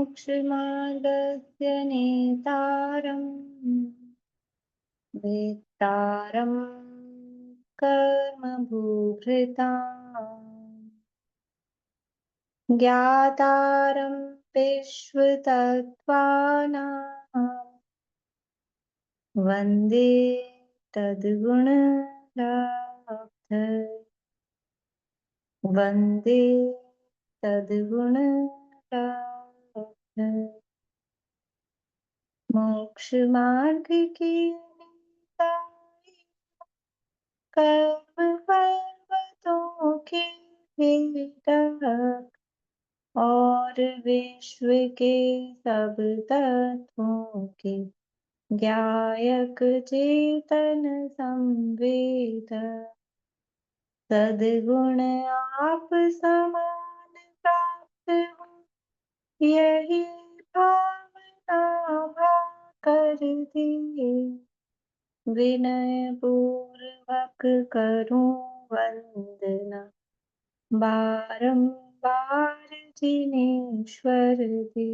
मोक्षमार्गस्य नेतारम् वेत्तारं कर्मभूभृताम् ज्ञातारं विश्वतत्त्वानां वन्दे तद्गुणराब्ध वन्दे तद्गुणराब्ध मोक्षमार्ग की निताई कर्म पर्वतों के भेदक और विश्व के सब तत्वों के ज्ञायक चेतन संवेदक सद्गुण आप समान प्राप्त हो यही भावना भा कर दे विनय पूर्वक करूं वंदना बारंबार जिनेश्वर दे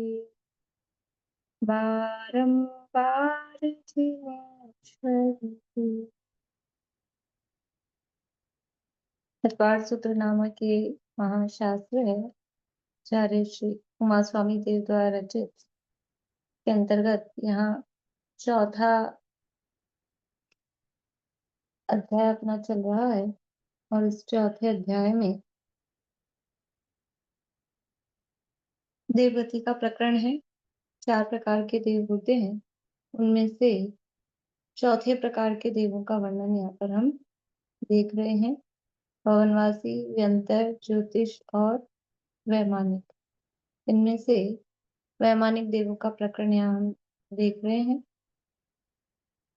बारंबार जिनेश्वर दे। सतपाल सूत्र नामक ये महाशास्त्र है आचार्य श्री उमा स्वामी देव द्वारा रचित के अंतर्गत यहाँ चौथा अध्याय अपना चल रहा है और इस चौथे अध्याय में देवगति का प्रकरण है। 4 प्रकार के देव होते हैं, उनमें से चौथे प्रकार के देवों का वर्णन यहाँ पर हम देख रहे हैं। पवनवासी, व्यंतर, ज्योतिष और वैमानिक। इनमें से वैमानिक देवों का प्रकरण यहाँ हम देख रहे हैं।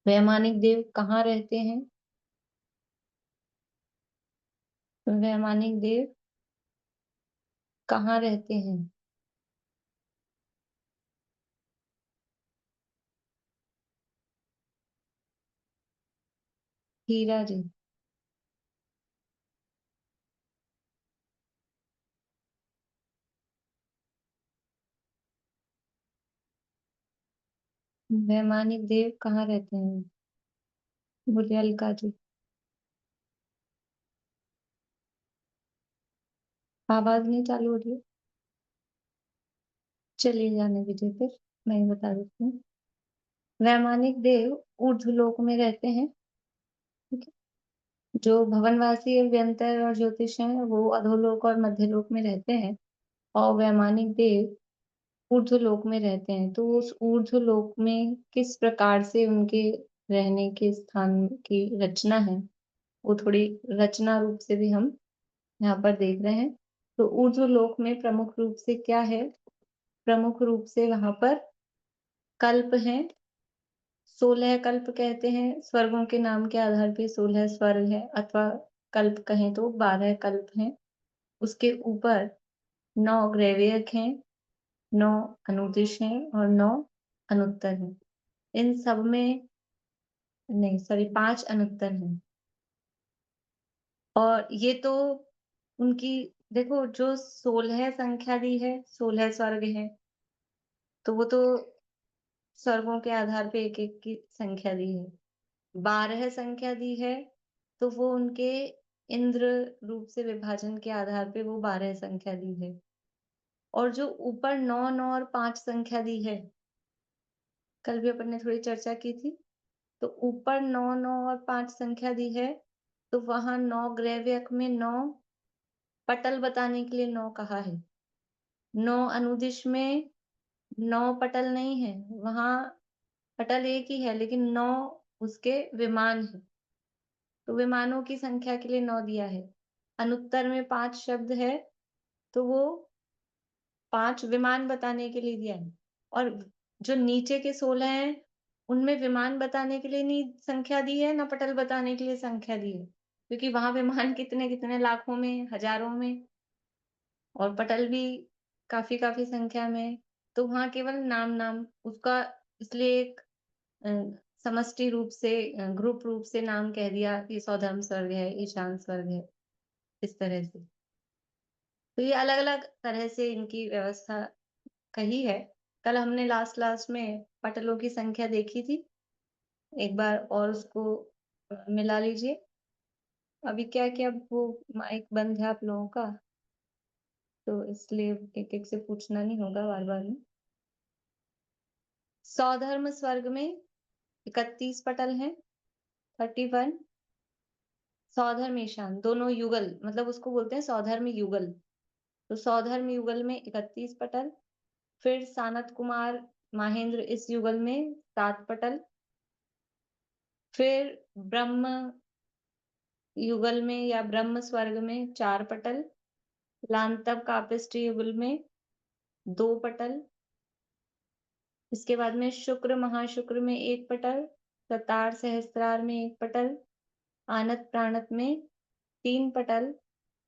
वैमानिक देव कहाँ रहते हैं? वैमानिक देव कहाँ रहते हैं? हीरा जी। वैमानिक देव कहाँ रहते हैं? बोलिए अलका जी। आवाज नहीं चालू हो रही है? चलिए जाने दीजिए, फिर मैं बता देती हूँ। वैमानिक देव ऊर्ध्वलोक में रहते हैं। ठीक है। जो भवनवासी, व्यंतर और ज्योतिष हैं वो अधोलोक और मध्यलोक में रहते हैं और वैमानिक देव ऊर्ध्वलोक में रहते हैं। तो उस ऊर्ध्वलोक में किस प्रकार से उनके रहने के स्थान की रचना है वो थोड़ी रचना रूप से भी हम यहाँ पर देख रहे हैं। तो ऊर्ध्वलोक में प्रमुख रूप से क्या है? प्रमुख रूप से वहां पर कल्प हैं। 16 कल्प कहते हैं। स्वर्गों के नाम के आधार पे 16 स्वर्ग है, अथवा कल्प कहें तो 12 कल्प हैं। उसके ऊपर 9 ग्रैवियक हैं, 9 अनुदिश हैं और 9 अनुत्तर हैं। इन सब में नहीं, सॉरी, 5 अनुत्तर हैं। और ये तो उनकी, देखो, जो 16 संख्या दी है, 16 स्वर्ग है, तो वो तो स्वर्गों के आधार पे एक एक की संख्या दी है। 12 संख्या दी है तो वो उनके इंद्र रूप से विभाजन के आधार पे वो 12 संख्या दी है। और जो ऊपर 9 9 और 5 संख्या दी है, कल भी अपन ने थोड़ी चर्चा की थी। तो ऊपर 9 9 और 5 संख्या दी है, तो वहां 9 ग्रैव्यक में 9 पटल बताने के लिए 9 कहा है। 9 अनुदिश में 9 पटल नहीं है, वहां पटल एक ही है लेकिन 9 उसके विमान है, तो विमानों की संख्या के लिए 9 दिया है। अनुत्तर में 5 शब्द है तो वो 5 विमान बताने के लिए दिया है। और जो नीचे के 16 हैं उनमें विमान बताने के लिए नहीं संख्या दी है, ना पटल बताने के लिए संख्या दी है, क्योंकि वहां विमान कितने कितने लाखों में, हजारों में, और पटल भी काफी काफी संख्या में। तो वहां केवल नाम नाम उसका, इसलिए एक अ, समष्टि रूप से, ग्रुप रूप से नाम कह दिया कि सौधर्म स्वर्ग है, ईशान स्वर्ग है, इस तरह से। तो ये अलग अलग तरह से इनकी व्यवस्था कही है। कल हमने लास्ट में पटलों की संख्या देखी थी। एक बार और उसको मिला लीजिए। अभी क्या है कि अब वो माइक बंद है आप लोगों का, तो इसलिए एक-एक से पूछना नहीं होगा बार-बार में। सौधर्म स्वर्ग में 31 पटल हैं, 31। सौधर्म ईशान दोनों युगल, मतलब उसको बोलते हैं सौधर्म युगल। तो सौधर्म युगल में 31 पटल। फिर सानत कुमार माहेंद्र इस युगल में 7 पटल। फिर ब्रह्म युगल में या ब्रह्म स्वर्ग में 4 पटल। लांतव कापिष्ट युगल में 2 पटल। इसके बाद में शुक्र महाशुक्र में 1 पटल। सतार सहस्त्रार में 1 पटल। आनत प्राणत में 3 पटल।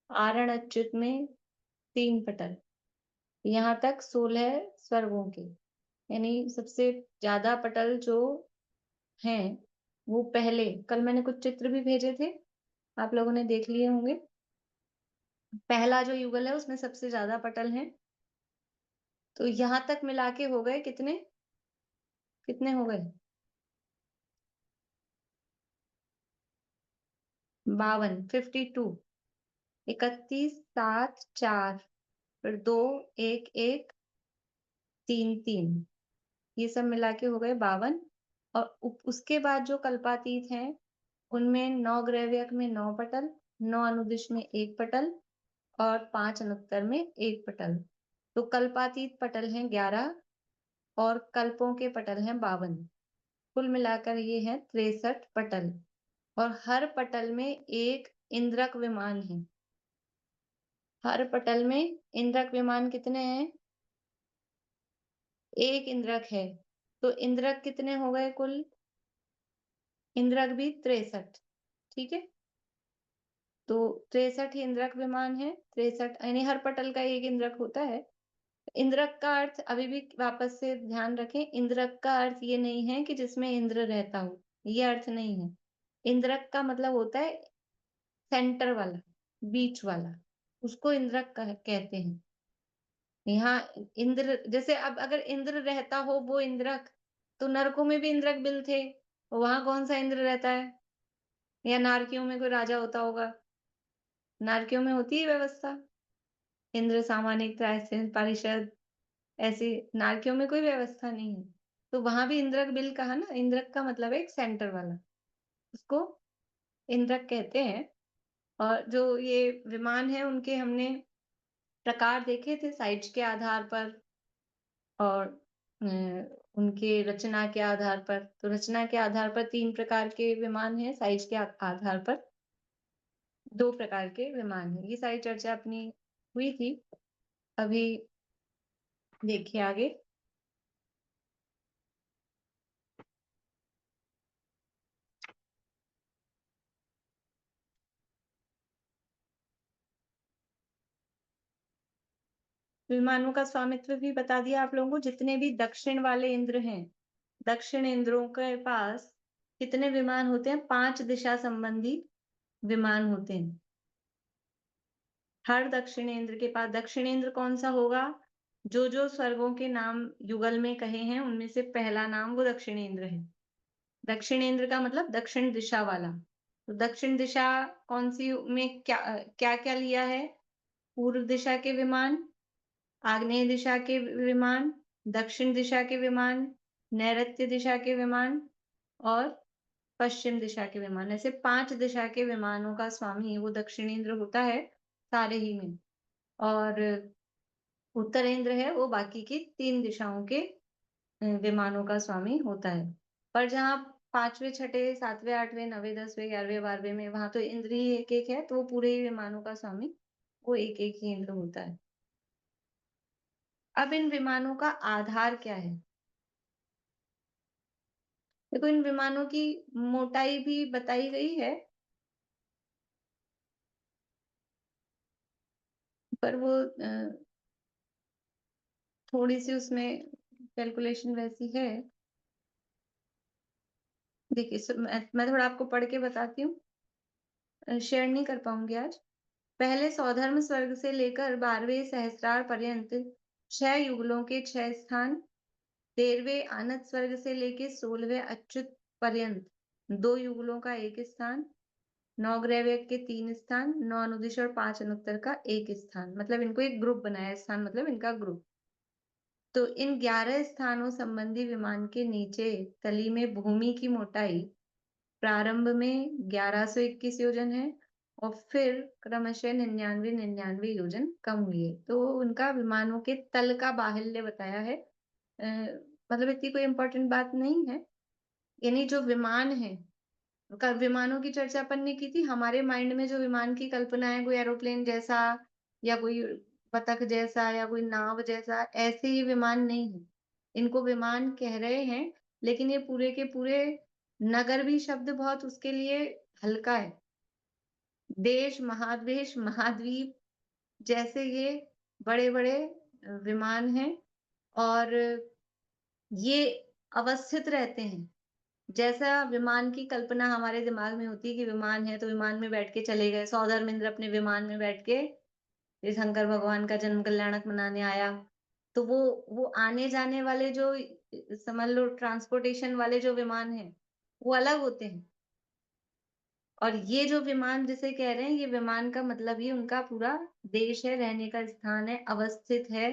आरण अच्युत में 3 पटल। यहाँ तक 16 स्वर्गों के, यानी सबसे ज्यादा पटल जो हैं वो पहले, कल मैंने कुछ चित्र भी भेजे थे, आप लोगों ने देख लिए होंगे। पहला जो युगल है उसमें सबसे ज्यादा पटल हैं। तो यहाँ तक मिला के हो गए कितने, कितने हो गए? 52, 52। 31, 7, 4, फिर 2, 1, 1, 3, 3, ये सब मिला के हो गए 52। और उसके बाद जो कल्पातीत हैं उनमें 9 ग्रैव्यक में 9 पटल, 9 अनुदिश में 1 पटल और 5 अनुत्तर में 1 पटल। तो कल्पातीत पटल हैं 11 और कल्पों के पटल हैं 52। कुल मिलाकर ये है 63 पटल। और हर पटल में एक इंद्रक विमान है। हर पटल में इंद्रक विमान कितने हैं? एक इंद्रक है। तो इंद्रक कितने हो गए कुल? इंद्रक भी 63। ठीक है, तो 63 इंद्रक विमान है। 63 यानी हर पटल का एक इंद्रक होता है। इंद्रक का अर्थ अभी भी वापस से ध्यान रखें, इंद्रक का अर्थ ये नहीं है कि जिसमें इंद्र रहता हो, ये अर्थ नहीं है। इंद्रक का मतलब होता है सेंटर वाला, बीच वाला, उसको इंद्रक कहते हैं। यहाँ इंद्र, जैसे अब अगर इंद्र रहता हो वो इंद्रक, तो नरकों में भी इंद्रक बिल थे, वहां कौन सा इंद्र रहता है? या नारकियों में कोई राजा होता होगा? नारकियों में होती है व्यवस्था, इंद्र सामानिक त्रायस्थ पारिषद, ऐसे नारकियों में कोई व्यवस्था नहीं है। तो वहां भी इंद्रक बिल कहा ना, इंद्रक का मतलब है एक सेंटर वाला, उसको इंद्रक कहते हैं। और जो ये विमान है उनके हमने प्रकार देखे थे साइज के आधार पर और उनके रचना के आधार पर। तो रचना के आधार पर 3 प्रकार के विमान हैं, साइज के आधार पर 2 प्रकार के विमान हैं। ये सारी चर्चा अपनी हुई थी। अभी देखिए आगे। विमानों का स्वामित्व भी बता दिया आप लोगों को। जितने भी दक्षिण वाले इंद्र हैं, दक्षिण इंद्रों के पास कितने विमान होते हैं? 5 दिशा संबंधी विमान होते हैं हर दक्षिण इंद्र के पास। दक्षिण इंद्र कौन सा होगा? जो जो स्वर्गों के नाम युगल में कहे हैं उनमें से पहला नाम वो दक्षिण इंद्र है। दक्षिण इंद्र का मतलब दक्षिण दिशा वाला। तो दक्षिण दिशा कौन सी में क्या क्या क्या लिया है? पूर्व दिशा के विमान, आग्नेय दिशा के विमान, दक्षिण दिशा के विमान, नैऋत्य दिशा के विमान और पश्चिम दिशा के विमान। ऐसे 5 दिशा के विमानों का स्वामी वो दक्षिण इंद्र होता है सारे ही में। और उत्तर इंद्र है वो बाकी की 3 दिशाओं के विमानों का स्वामी होता है। पर जहाँ 5वें, 6ठे, 7वें, 8वें, 9वें, 10वें, 11वें, 12वें में वहां तो इंद्र ही एक एक है, तो वो पूरे ही विमानों का स्वामी वो एक एक ही इंद्र होता है। अब इन विमानों का आधार क्या है? देखो इन विमानों की मोटाई भी बताई गई है, पर वो थोड़ी सी उसमें कैलकुलेशन वैसी है। देखिए मैं थोड़ा आपको पढ़ के बताती हूँ, शेयर नहीं कर पाऊंगी आज। पहले सौधर्म स्वर्ग से लेकर 12वें सहस्रार पर्यंत 6 युगलों के 6 स्थान, 13वें आनत स्वर्ग से लेके 16वें अच्युत पर्यंत 2 युगलों का 1 स्थान, 9 ग्रहवेद के 3 स्थान, 9 अनुदिश और 5 अनुत्तर का 1 स्थान। मतलब इनको एक ग्रुप बनाया, स्थान मतलब इनका ग्रुप। तो इन 11 स्थानों संबंधी विमान के नीचे तली में भूमि की मोटाई प्रारंभ में 1121 योजन है और फिर क्रमशः 99 योजन कम हुई है। तो उनका विमानों के तल का बाहुल्य बताया है। मतलब इतनी कोई इम्पोर्टेंट बात नहीं है। यानी जो विमान है, विमानों की चर्चा अपन ने की थी। हमारे माइंड में जो विमान की कल्पना है, कोई एरोप्लेन जैसा या कोई बतख जैसा या कोई नाव जैसा, ऐसे ये विमान नहीं है। इनको विमान कह रहे हैं, लेकिन ये पूरे के पूरे नगर भी शब्द बहुत उसके लिए हल्का है। देश, महादेश, महाद्वीप जैसे ये बड़े-बड़े विमान हैं और ये अवस्थित रहते हैं। जैसा विमान की कल्पना हमारे दिमाग में होती है कि विमान है तो विमान में बैठ के चले गए। सौधर्मेंद्र अपने विमान में बैठ के ये शंकर भगवान का जन्म कल्याणक मनाने आया। तो वो आने-जाने वाले जो समझ लो ट्रांसपोर्टेशन वाले जो विमान हैं, वो अलग होते हैं। और ये जो विमान जिसे कह रहे हैं, ये विमान का मतलब ही उनका पूरा देश है, रहने का स्थान है, अवस्थित है,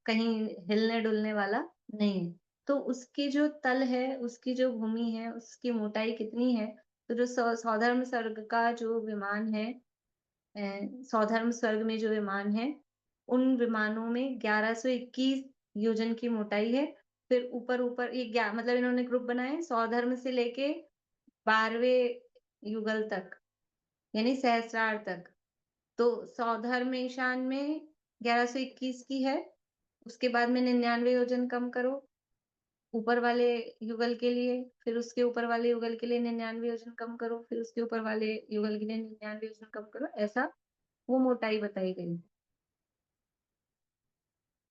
कहीं हिलने-डुलने वाला नहीं है। तो उसकी जो तल है, उसकी जो भूमि है, उसकी मोटाई कितनी है? तो जो सौधर्म सर्ग का जो विमान है, सौधर्म स्वर्ग में जो विमान है, उन विमानों में 1121 योजन की मोटाई है। फिर ऊपर-ऊपर ये मतलब इन्होंने ग्रुप बनाए सौधर्म से लेके 12वें युगल तक, यानी सहस्रार तक। तो सौधर्म ईशान में 1121 की है, उसके बाद में 99 योजन कम करो, ऊपर वाले युगल के लिए, फिर उसके ऊपर वाले युगल के लिए 99 योजन कम करो, फिर उसके ऊपर वाले युगल के लिए 99 योजन कम करो, ऐसा वो मोटाई बताई गई।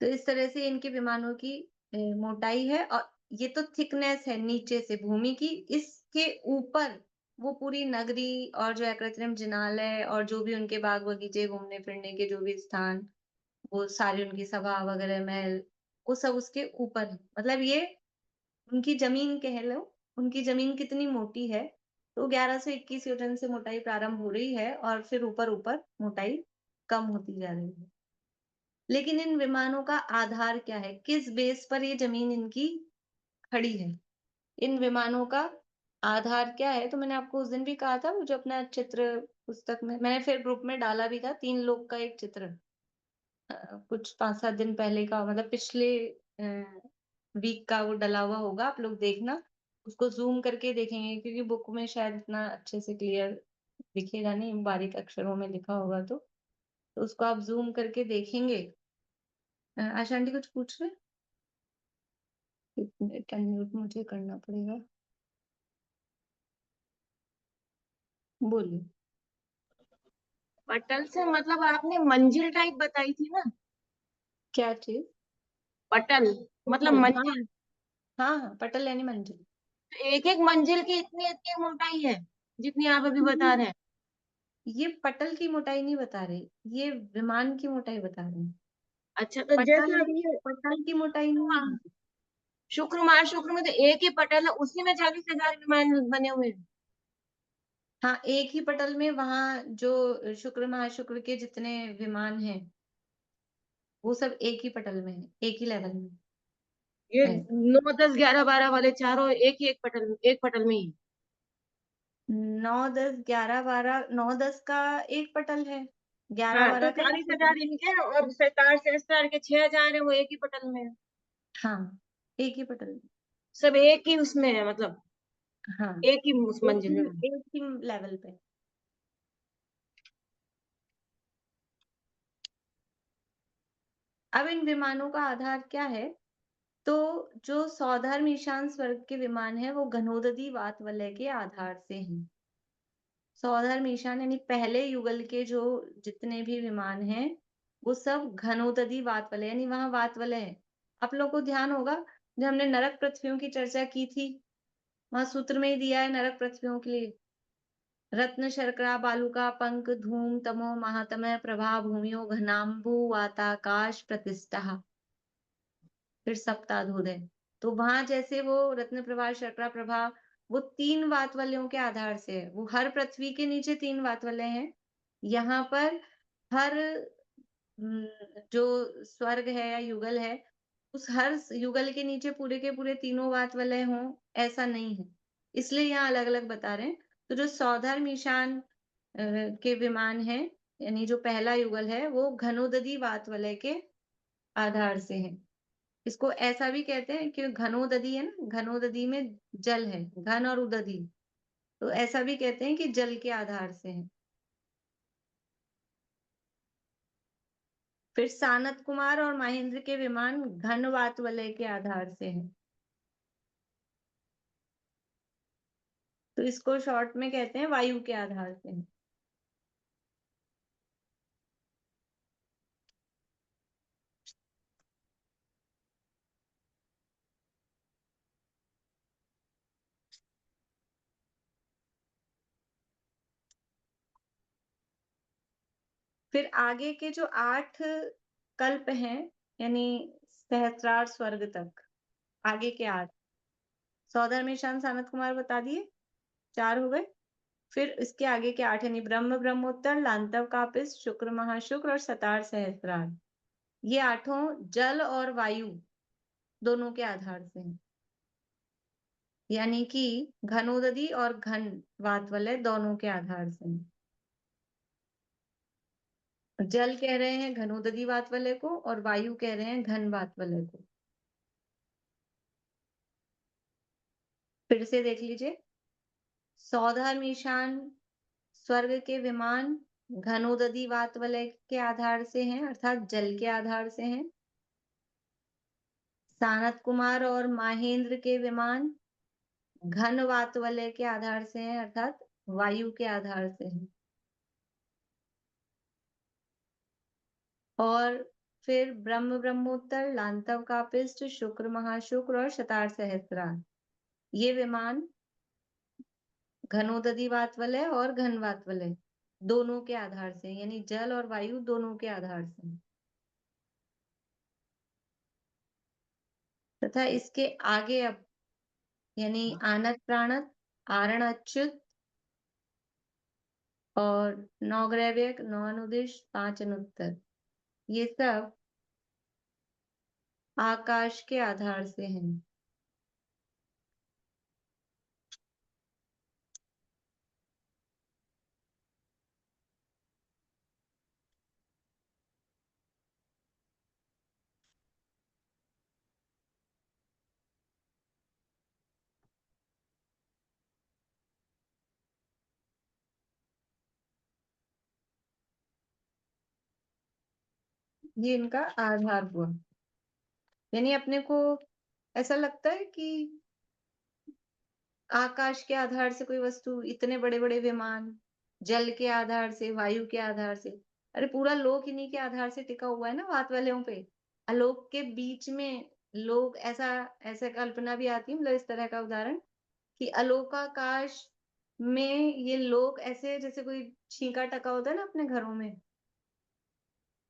तो इस तरह से इनके विमानों की मोटाई है और ये तो थिकनेस है नीचे से भूमि की, इसके ऊपर वो पूरी नगरी और जो है कृत्रिम जिनालय और जो भी उनके बाग बगीचे घूमने-फिरने के जो भी स्थान, वो सारी उनकी सभा वगैरह महल, वो सब उसके ऊपर है। मतलब ये उनकी ज़मीन कह लो, उनकी ज़मीन कितनी मोटी है, तो 1121 योजन से मोटाई प्रारंभ हो रही है और फिर ऊपर-ऊपर मोटाई कम होती जा रही है। लेकिन इन विमानों का आधार क्या है? किस बेस पर ये ज़मीन इनकी खड़ी है? इन विमानों का आधार क्या है? तो मैंने आपको उस दिन भी कहा था, वो जो अपना चित्र पुस्तक में मैंने फिर ग्रुप में डाला भी था, 3 लोग का एक चित्र। कुछ 5-7 दिन पहले का मतलब पिछले वीक का वो डला हुआ होगा, आप लोग देखना। उसको ज़ूम करके देखेंगे क्योंकि बुक में शायद इतना अच्छे से क्लियर दिखेगा नहीं, बारीक अक्षरों में लिखा होगा तो। तो उसको आप ज़ूम करके देखेंगे। आशा आंटी कुछ पूछ रहे हैं? 1 मिनट अनम्यूट मुझे करना पड़ेगा। बोलिए। पटल से मतलब आपने मंजिल टाइप बताई थी ना। क्या चीज़? पटल मतलब पटल, हाँ, मंजिल। हाँ, हाँ, पटल यानी मंजिल। एक एक मंजिल की इतनी इतनी मोटाई है जितनी आप अभी बता रहे हैं। ये पटल की मोटाई नहीं बता रहे, ये विमान की मोटाई बता रहे हैं। अच्छा तो पटल जैसे अभी ये पटल की मोटाई नहीं है। शुक्र में तो एक ही पटल है, उसी में 40,000 विमान बने हुए हैं। हाँ, एक ही पटल में वहाँ जो शुक्र महाशुक्र के जितने विमान हैं, वो सब एक ही पटल में है, एक ही लेवल में ये है। 9 10 11 12 वाले चारों एक पटल में ही। 9, 10, 11, 12, 9, 10 का एक पटल है, 11, हाँ तो 12 का एक पटल 40,000 इनके और 67 के 6,000 है, वो एक ही पटल में है। हाँ, एक ही पटल में। सब एक ही उसमें है, मतलब हाँ, एक ही उस मंजिल में। एक ही लेवल पे। अब इन विमानों का आधार क्या है? तो जो सौधर्म ईशान स्वर्ग के विमान हैं, वो घनोदधी वात वलय के आधार से हैं। सौधर्म ईशान यानी पहले युगल के जो जितने भी विमान हैं, वो सब घनोदधी वात वलय यानी वहाँ वात वलय है। आप लोगों को ध्यान होगा, जब हमने नरक पृथ्वियों की चर्चा की थी, वहाँ सूत्र में ही दिया है नरक पृथ्वियों के लिए। रत्न शर्करा बालुका पंक धूम तमो महातमः प्रभा भूमियो घनाम्बु वाताकाश प्रतिष्ठा। फिर सप्ताधोदय। तो वहां जैसे वो रत्न प्रभा शर्करा प्रभा वो 3 वात वलयों के आधार से है, वो हर पृथ्वी के नीचे 3 वात वलय हैं। यहाँ पर हर जो स्वर्ग है या युगल है, उस हर युगल के नीचे पूरे के पूरे तीनों वात वलय हों, ऐसा नहीं है। इसलिए यहाँ अलग अलग बता रहे हैं। तो जो सौधर्म ईशान के विमान है, यानी जो पहला युगल है, वो घनोदधी वात वलय के आधार से है। इसको ऐसा भी कहते हैं कि घनोदधी है ना, घनोदधी में जल है, घन और उदधी, तो ऐसा भी कहते हैं कि जल के आधार से है। फिर सानत कुमार और महेंद्र के विमान घन वात वलय के आधार से हैं। तो इसको शॉर्ट में कहते हैं वायु के आधार से है। फिर आगे के जो 8 कल्प हैं, यानी सहस्रार स्वर्ग तक, आगे के 8 सौधर्म ईशान सानत कुमार बता दिए, 4 हो गए। फिर इसके आगे के 8 यानी ब्रह्म ब्रह्मोत्तर लांतव कापिस शुक्र महाशुक्र और सतार सहस्रार, ये 8 जल और वायु दोनों के आधार से हैं। यानी कि घनोदधी और घन वात वलय दोनों के आधार से हैं। जल कह रहे हैं घनोदधी वात वलय को और वायु कह रहे हैं घन वात वलय को। फिर से देख लीजिए, सौधर्म ईशान स्वर्ग के विमान घनोदधी वात वलय के आधार से हैं, अर्थात जल के आधार से हैं। सानत कुमार और माहेंद्र के विमान घन वात वलय के आधार से हैं, अर्थात वायु के आधार से हैं। और फिर ब्रह्म ब्रह्मोत्तर लांतव कापिष्ट शुक्र महाशुक्र और शतार सहस्रार, ये विमान घनोदधी वात वलय और घन वात वलय दोनों के आधार से, यानी जल और वायु दोनों के आधार से। तथा इसके आगे अब यानी आनत प्राणत आरण अच्युत और 9 ग्रैव्यक 9 अनुदिश 5 अनुत्तर, ये सब आकाश के आधार से हैं। ये इनका आधार हुआ। यानी अपने को ऐसा लगता है कि आकाश के आधार से कोई वस्तु, इतने बड़े बड़े विमान, जल के आधार से, वायु के आधार से, अरे पूरा लोक इन्हीं के आधार से टिका हुआ है ना वात वलयों पे। आलोक के बीच में लोग, ऐसा ऐसा कल्पना भी आती है, मतलब इस तरह का उदाहरण कि आलोकाकाश में ये लोग ऐसे जैसे कोई छींका टका होता है ना अपने घरों में,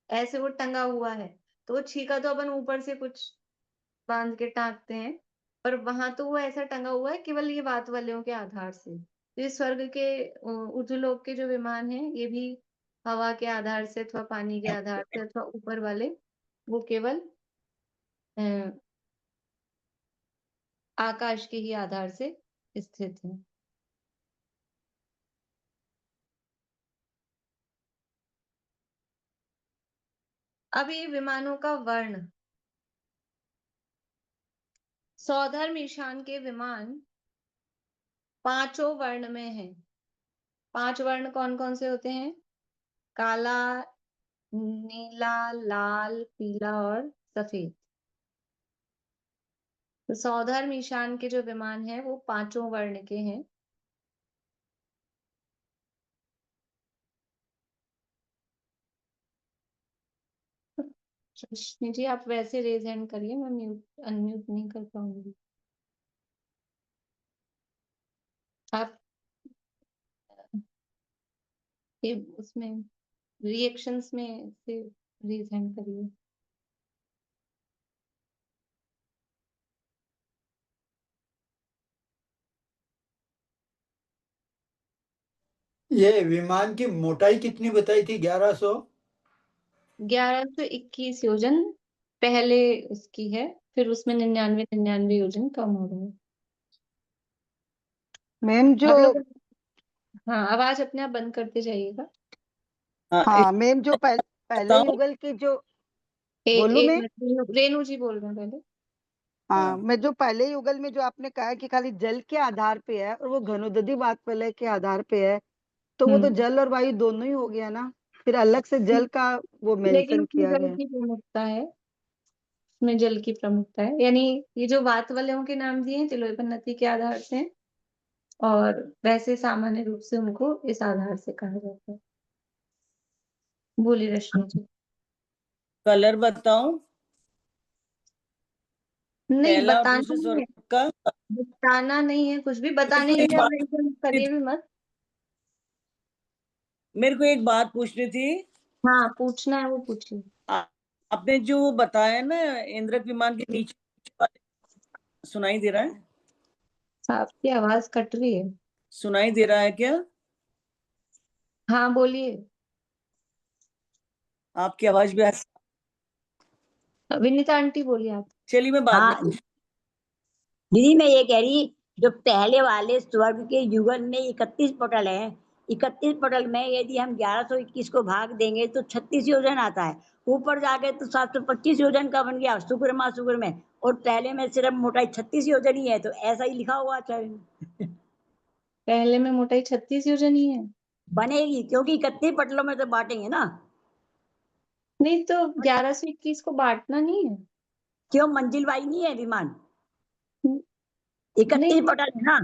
ऐसे वो टंगा हुआ है। तो वो छींका तो अपन ऊपर से कुछ बांध के टांगते हैं, पर वहां तो वो ऐसा टंगा हुआ है केवल ये वात वलयों के आधार से। तो ये स्वर्ग के ऊर्ध्वलोक के जो विमान हैं, ये भी हवा के आधार से अथवा पानी के आधार से अथवा ऊपर वाले वो केवल अ, आकाश के ही आधार से स्थित हैं। अब ये विमानों का वर्ण, सौधर्म ईशान के विमान पांचों वर्ण में हैं। 5 वर्ण कौन कौन से होते हैं? काला, नीला, लाल, पीला और सफेद। तो सौधर्म ईशान के जो विमान हैं वो पांचों वर्ण के हैं। रश्मि जी आप वैसे रेज हैंड करिए, मैं म्यूट अनम्यूट नहीं कर पाऊंगी। आप ये उसमें रिएक्शंस में से रीज़ करिए। ये विमान की मोटाई कितनी बताई थी? 1100? 1121 योजन पहले उसकी है, फिर उसमें 99 योजन कम हो गए। मैम जो आप लोग हाँ, आवाज अपने आप बंद करते जाइएगा। हाँ, हाँ मैम जो पहले बताऊं? युगल की जो एक बोलूं एक मैं। मिनट, रेणु जी बोल रहे हैं पहले। हाँ हाँ, मैं जो पहले युगल में जो आपने कहा कि खाली जल के आधार पे है और वो घनोदधि बात प्रलय के आधार पे है, तो वो तो हुँ, जल और वायु दोनों ही हो गया ना। फिर अलग से जल का वो लेकिन मेंशन उसमें किया जल गया है। की प्रमुखता है, उसमें जल की प्रमुखता है। यानी ये जो वात वालों के नाम दिए हैं, तिलोत्पन्नति के आधार से हैं, और वैसे सामान्य रूप से उनको इस आधार से कहा जाता है। बोलिए रश्मि जी। कलर बताऊं? नहीं, पहला और बताना दूसरे नहीं है, स्वर्ग का। बताना नहीं है कुछ भी, मेरे बताने को के एक लिए आप बात एकदम पूछनी करिए थी। भी मत। मेरे को एक बात पूछनी थी। हाँ, पूछना है वो पूछिए। आ- आपने जो बताया ना, इंद्रक विमान के नीचे वाले, सुनाई दे रहा है? आपकी आवाज कट रही है। सुनाई दे रहा है क्या? हाँ, बोलिए। आपकी आवाज भी विनीता आंटी बोलिए आप। चलिए, मैं बाद में हाँ दीदी, मैं ये कह रही, जो पहले वाले स्वर्ग के युगल में 31 पटल है। 31 पटल में यदि हम 1121 को भाग देंगे तो 36 योजन आता है। ऊपर जाके तो 725 योजन का बन गया शुक्र माह शुक्र में। और पहले में सिर्फ मोटाई 36 योजन ही है, तो ऐसा ही लिखा हुआ चाहे पहले में मोटाई 36 योजन ही है। बनेगी, क्योंकि 31 पटलों में तो बांटेंगे ना। नहीं तो 1121 को बांटना नहीं है। क्यों, मंजिल वाई नहीं है विमान? नहीं 31 पटल है ना।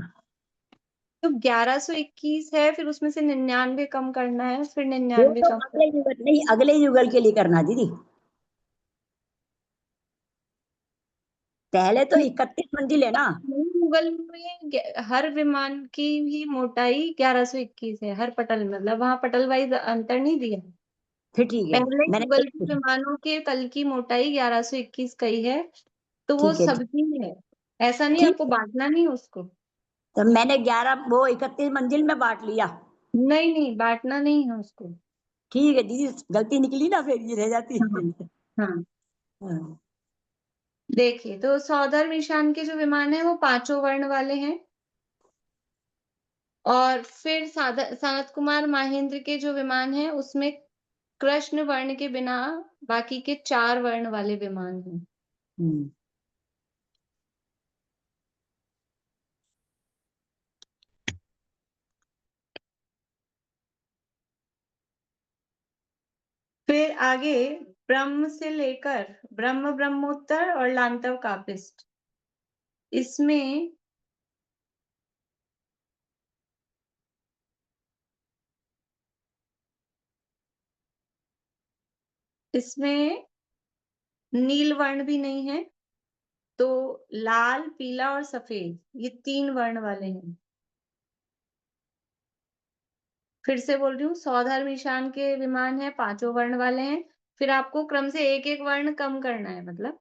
तो 1121 है, फिर उसमें से 99 कम करना है, फिर वो 99 तो कम कर। अगले युगल नहीं, अगले युगल के लिए करना दीदी। पहले तो 31 मंजिल है ना। गूगल में हर विमान की भी मोटाई 1121 है, हर पटल में, मतलब वहां पटल वाइज अंतर नहीं दिया। फिर ठीक है, पहले मैंने गूगल के विमानों के तल की मोटाई 1121 का ही है, तो वो ठीक है सबकी है। ऐसा नहीं, ठीक आपको है। बांटना नहीं उसको। तो मैंने 11 वो 31 मंजिल में बांट लिया। नहीं नहीं, बांटना नहीं है उसको। ठीक है दीदी, गलती निकली ना, फिर ये रह जाती हाँ हाँ। हाँ। देखिए, तो सौधर्म ईशान के जो विमान है वो पांचों वर्ण वाले हैं, और फिर सनत कुमार माहेंद्र के जो विमान है उसमें कृष्ण वर्ण के बिना बाकी के 4 वर्ण वाले विमान हैं। हम्म। फिर आगे ब्रह्म से लेकर ब्रह्म, ब्रह्मोत्तर और लांतव कापिस्ट, इसमें इसमें नील वर्ण भी नहीं है, तो लाल, पीला और सफेद, ये 3 वर्ण वाले हैं। फिर से बोल रही हूँ, सौधर्म ईशान के विमान है, पांचों वर्ण वाले हैं। फिर आपको क्रम से एक एक वर्ण कम करना है, मतलब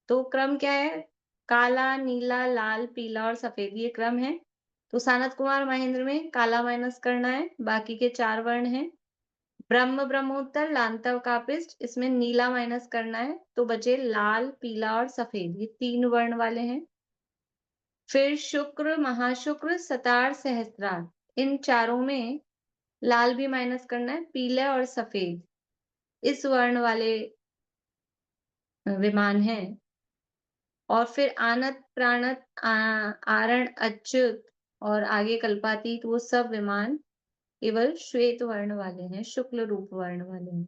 तो क्रम क्या है? काला, नीला, लाल, पीला और सफेद, ये क्रम है। तो सानत कुमार महेंद्र में काला माइनस करना है, बाकी के 4 वर्ण हैं। ब्रह्म, ब्रह्मोत्तर, लांतव, कापिस्ट, इसमें नीला माइनस करना है, तो बचे लाल, पीला और सफेद, ये 3 वर्ण वाले हैं। फिर शुक्र, महाशुक्र, सतार, सहस्त्रार, इन चारों में लाल भी माइनस करना है, पीला और सफेद इस वर्ण वाले विमान हैं। और फिर आनत, प्राणत, आरण, अच्युत और आगे कल्पातीत, वो सब विमान केवल श्वेत वर्ण वाले हैं, शुक्ल रूप वर्ण वाले हैं।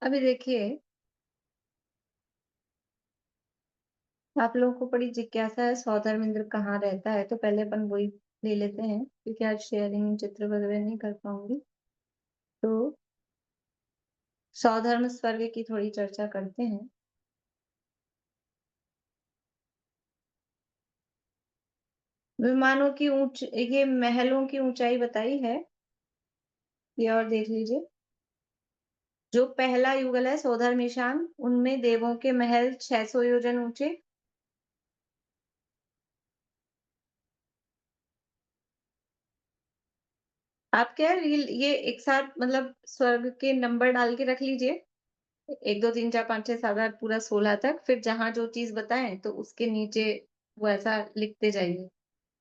अभी देखिए, आप लोगों को बड़ी जिज्ञासा है सौधर्म इंद्र कहाँ रहता है, तो पहले अपन वही ले लेते हैं, क्योंकि आज शेयरिंग चित्र वगैरह नहीं कर पाऊंगी। तो सौधर्म स्वर्ग की थोड़ी चर्चा करते हैं। विमानों की ये महलों की ऊंचाई बताई है, ये और देख लीजिए। जो पहला युगल है सौधर्म ईशान, उनमें देवों के महल 600 योजन ऊंचे। आप क्या ये एक साथ मतलब स्वर्ग के नंबर डाल के रख लीजिए, 1 2 3 4 5 6 7 8 पूरा 16 तक। फिर जहां जो चीज बताएं तो उसके नीचे वो ऐसा लिखते जाइए।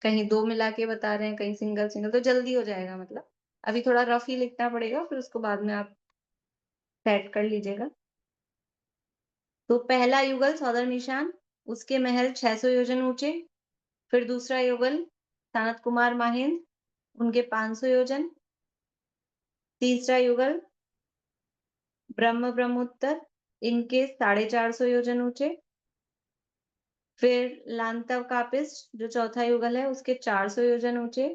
कहीं 2 मिला के बता रहे हैं, कहीं सिंगल सिंगल, तो जल्दी हो जाएगा। मतलब अभी थोड़ा रफ ही लिखना पड़ेगा, फिर उसको बाद में आप सेट कर लीजिएगा। तो पहला युगल सौधर्म ईशान, उसके महल 600 योजन ऊंचे। फिर दूसरा युगल सनत कुमार माहेंद्र, उनके 500 योजन। तीसरा युगल ब्रह्मोत्तर, इनके 450 योजन ऊंचे। फिर लांतव कापिस्ट जो चौथा युगल है, उसके 400 योजन ऊंचे।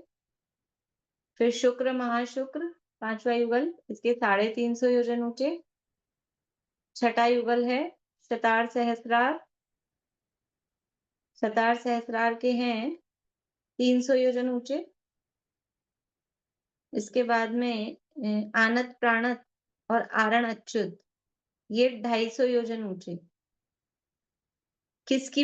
फिर शुक्र महाशुक्र 5वां युगल, इसके 350 योजन ऊंचे। छठा युगल है शतार सहस्रार, शतार सहस्रार के हैं 300 योजन ऊंचे। इसके बाद में आनत प्राणत और आरण अच्युत, ये 250 योजन ऊंचे। किसकी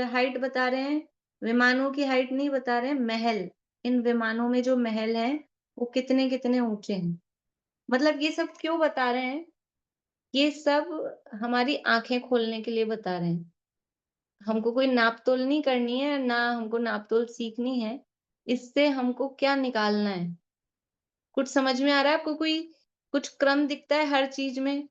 हाइट बता रहे हैं? विमानों की हाइट नहीं बता रहे हैं, महल। इन विमानों में जो महल हैं वो कितने कितने ऊंचे हैं। मतलब ये सब क्यों बता रहे हैं? ये सब हमारी आंखें खोलने के लिए बता रहे हैं। हमको कोई नापतोल नहीं करनी है, ना हमको नापतोल सीखनी है। इससे हमको क्या निकालना है? कुछ समझ में आ रहा है आपको? कोई कुछ क्रम दिखता है हर चीज में?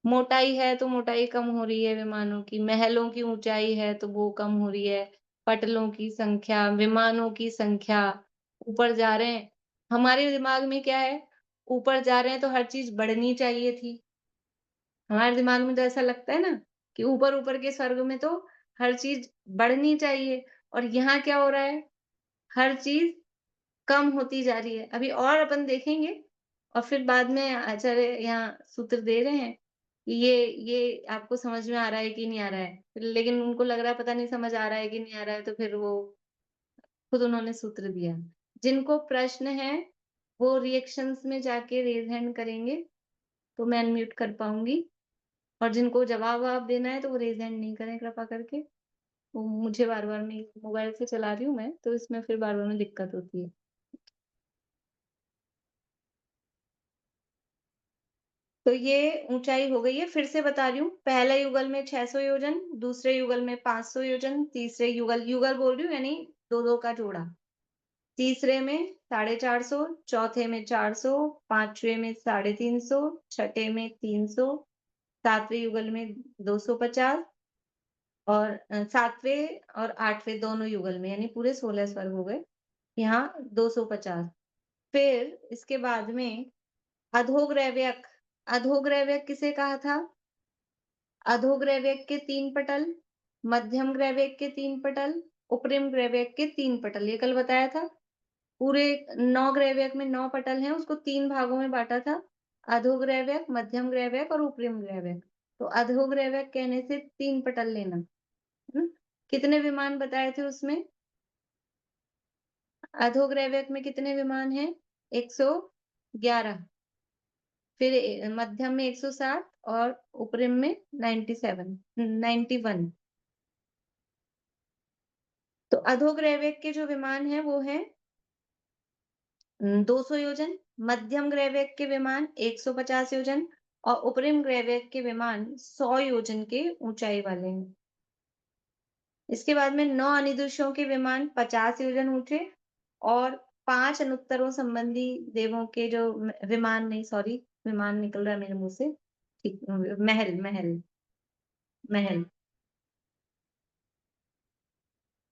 मोटाई है तो मोटाई कम हो रही है विमानों की, महलों की ऊंचाई है तो वो कम हो रही है, पटलों की संख्या, विमानों की संख्या, ऊपर जा रहे हैं। हमारे दिमाग में क्या है? ऊपर जा रहे हैं तो हर चीज बढ़नी चाहिए थी। हमारे दिमाग में तो ऐसा लगता है ना कि ऊपर ऊपर के स्वर्ग में तो हर चीज बढ़नी चाहिए, और यहाँ क्या हो रहा है? हर चीज कम होती जा रही है। अभी और अपन देखेंगे, और फिर बाद में आचार्य यहाँ सूत्र दे रहे हैं कि ये आपको समझ में आ रहा है कि नहीं आ रहा है। लेकिन उनको लग रहा है पता नहीं समझ आ रहा है कि नहीं आ रहा है, तो फिर वो खुद उन्होंने सूत्र दिया। जिनको प्रश्न है वो रिएक्शंस में जाके रेज हैंड करेंगे तो मैं अनम्यूट कर पाऊंगी, और जिनको जवाब ववाब देना है तो वो रेज हैंड नहीं करें कृपा करके। वो मुझे बार बार में मोबाइल से चला रही हूँ मैं, तो इसमें फिर बार बार में दिक्कत होती है। तो ये ऊंचाई हो गई है, फिर से बता रही हूँ। पहले युगल में 600 योजन, दूसरे युगल में 500 योजन, तीसरे युगल युगल बोल रही हूँ यानी दो दो का जोड़ा, तीसरे में 450, चौथे में 400, पांचवे में 350, छठे में 300, सातवें युगल में 250, और सातवें और आठवें दोनों युगल में यानी पूरे 16 स्वर्ग हो गए, यहाँ 250। फिर इसके बाद में अधोग्रैव्यक। अधोग्रैव्यक किसे कहा था? अधोग्रैव्यक के 3 पटल, मध्यम ग्रैव्यक के 3 पटल, उपरिम ग्रैव्यक के 3 पटल, ये कल बताया था। पूरे 9 ग्रैव्यक में 9 पटल हैं, उसको 3 भागों में बांटा था, अधोग्रैव्यक, मध्यम ग्रैव्यक और उपरिम ग्रैव्यक। तो अधोग्रैव्यक कहने से 3 पटल लेना। कितने विमान बताए थे उसमें? अधोग्रैव्यक में कितने विमान हैं? 111। फिर मध्यम में 107 और उपरिम में 91। तो अधोग्रैव्यक के जो विमान हैं वो हैं 200 योजन, मध्यम ग्रैव्यक के विमान 150 योजन, और उपरिम ग्रैव्यक के विमान 100 योजन के ऊंचाई वाले हैं। इसके बाद में 9 अनिदुषों के विमान 50 योजन ऊंचे, और 5 अनुत्तरों संबंधी देवों के जो विमान, नहीं सॉरी, विमान निकल रहा है मेरे मुंह से, ठीक, महल महल महल,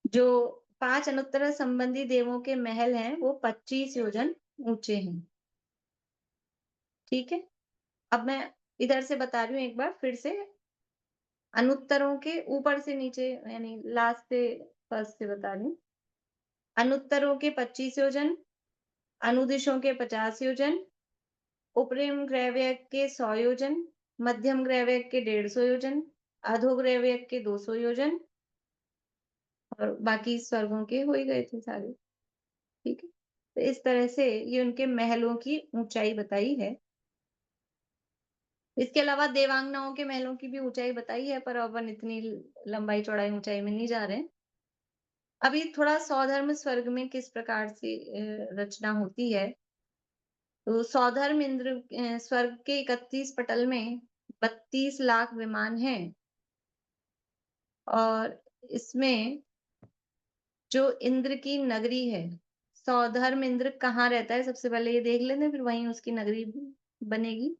जो 5 अनुत्तर संबंधी देवों के महल हैं वो 25 योजन ऊंचे हैं। ठीक है। अब मैं इधर से बता रही हूँ एक बार फिर से, अनुत्तरों के ऊपर से नीचे यानी लास्ट से फर्स्ट से बता रही हूँ। अनुत्तरों के 25 योजन, अनुदिशों के 50 योजन, उपरिम ग्रहव्यक के 100 योजन, मध्यम ग्रहव्यक के 150 योजन, अधोग्रहव्यक के 200 योजन और बाकी स्वर्गों के हो ही गए थे सारे, ठीक है? तो इस तरह से ये उनके महलों की ऊंचाई बताई है। इसके अलावा देवांगनाओं के महलों की भी ऊंचाई बताई है, पर अपन इतनी लंबाई चौड़ाई ऊंचाई में नहीं जा रहे हैं। अभी थोड़ा सौधर्म स्वर्ग में किस प्रकार से रचना होती है, तो सौधर्म इंद्र स्वर्ग के 31 पटल में 32 लाख विमान हैं और इसमें जो इंद्र की नगरी है, सौधर्म इंद्र कहाँ रहता है सबसे पहले ये देख लेते हैं, फिर वहीं उसकी नगरी बनेगी।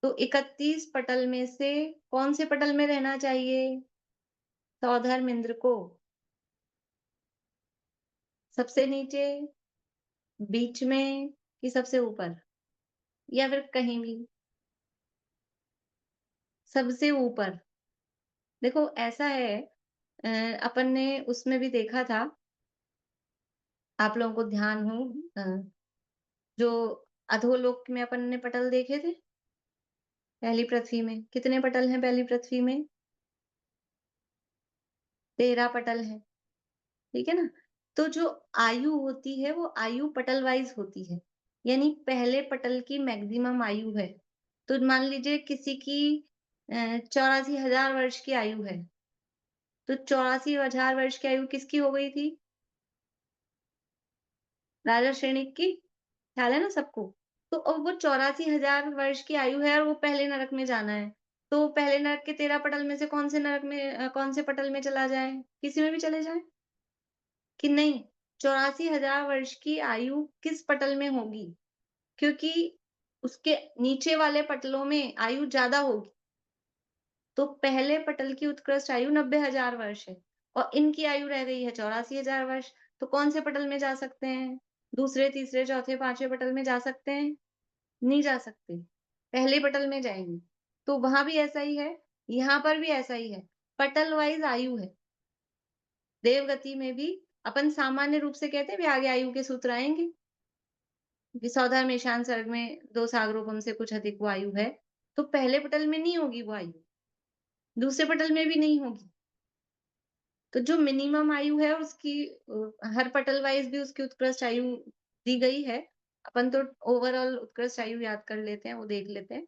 तो 31 पटल में से कौन से पटल में रहना चाहिए सौधर्म इंद्र को? सबसे नीचे, बीच में कि सबसे ऊपर या फिर कहीं भी? सबसे ऊपर। देखो ऐसा है, अपन ने उसमें भी देखा था, आप लोगों को ध्यान हो, जो अधोलोक में अपन ने पटल देखे थे पहली पृथ्वी में, कितने पटल हैं पहली पृथ्वी में? 13 पटल हैं, ठीक है ना? तो जो आयु होती है वो आयु पटल वाइज होती है, यानी पहले पटल की मैक्सिमम आयु है। तो मान लीजिए किसी की 84,000 वर्ष की आयु है, तो 84,000 वर्ष की आयु किसकी हो गई थी? राजा श्रेणिक की, ख्याल है ना सबको? तो अब वो 84,000 वर्ष की आयु है और वो पहले नरक में जाना है। तो पहले नरक के 13 पटल में से कौन से नरक में कौन से पटल में चला जाए? किसी में भी चले जाए? कि नहीं, 84,000 वर्ष की आयु किस पटल में होगी? क्योंकि उसके नीचे वाले पटलों में आयु ज़्यादा होगी। तो पहले पटल की उत्कृष्ट आयु 90,000 वर्ष है और इनकी आयु रह गई है 84,000 वर्ष। तो कौन से पटल में जा सकते हैं? दूसरे, तीसरे, चौथे, 5वें पटल में जा सकते हैं? नहीं जा सकते। पहले पटल में जाएँगे। तो वहाँ भी ऐसा ही है, यहाँ पर भी ऐसा ही है। पटल वाइज़ आयु है। देवगति में भी अपन सामान्य रूप से कहते हैं, अभी आगे आयु के सूत्र आएँगे। विसौधा में ईशान सर्ग में 2 सागरोपम से कुछ अधिक वो आयु है, तो पहले पटल में नहीं होगी वो आयु, दूसरे पटल में भी नहीं होगी। तो जो मिनिमम आयु है उसकी हर पटल वाइज़ भी उसकी उत्कृष्ट आयु दी गई है। अपन तो ओवरऑल उत्कृष्ट आयु याद कर लेते हैं, वो देख लेते हैं।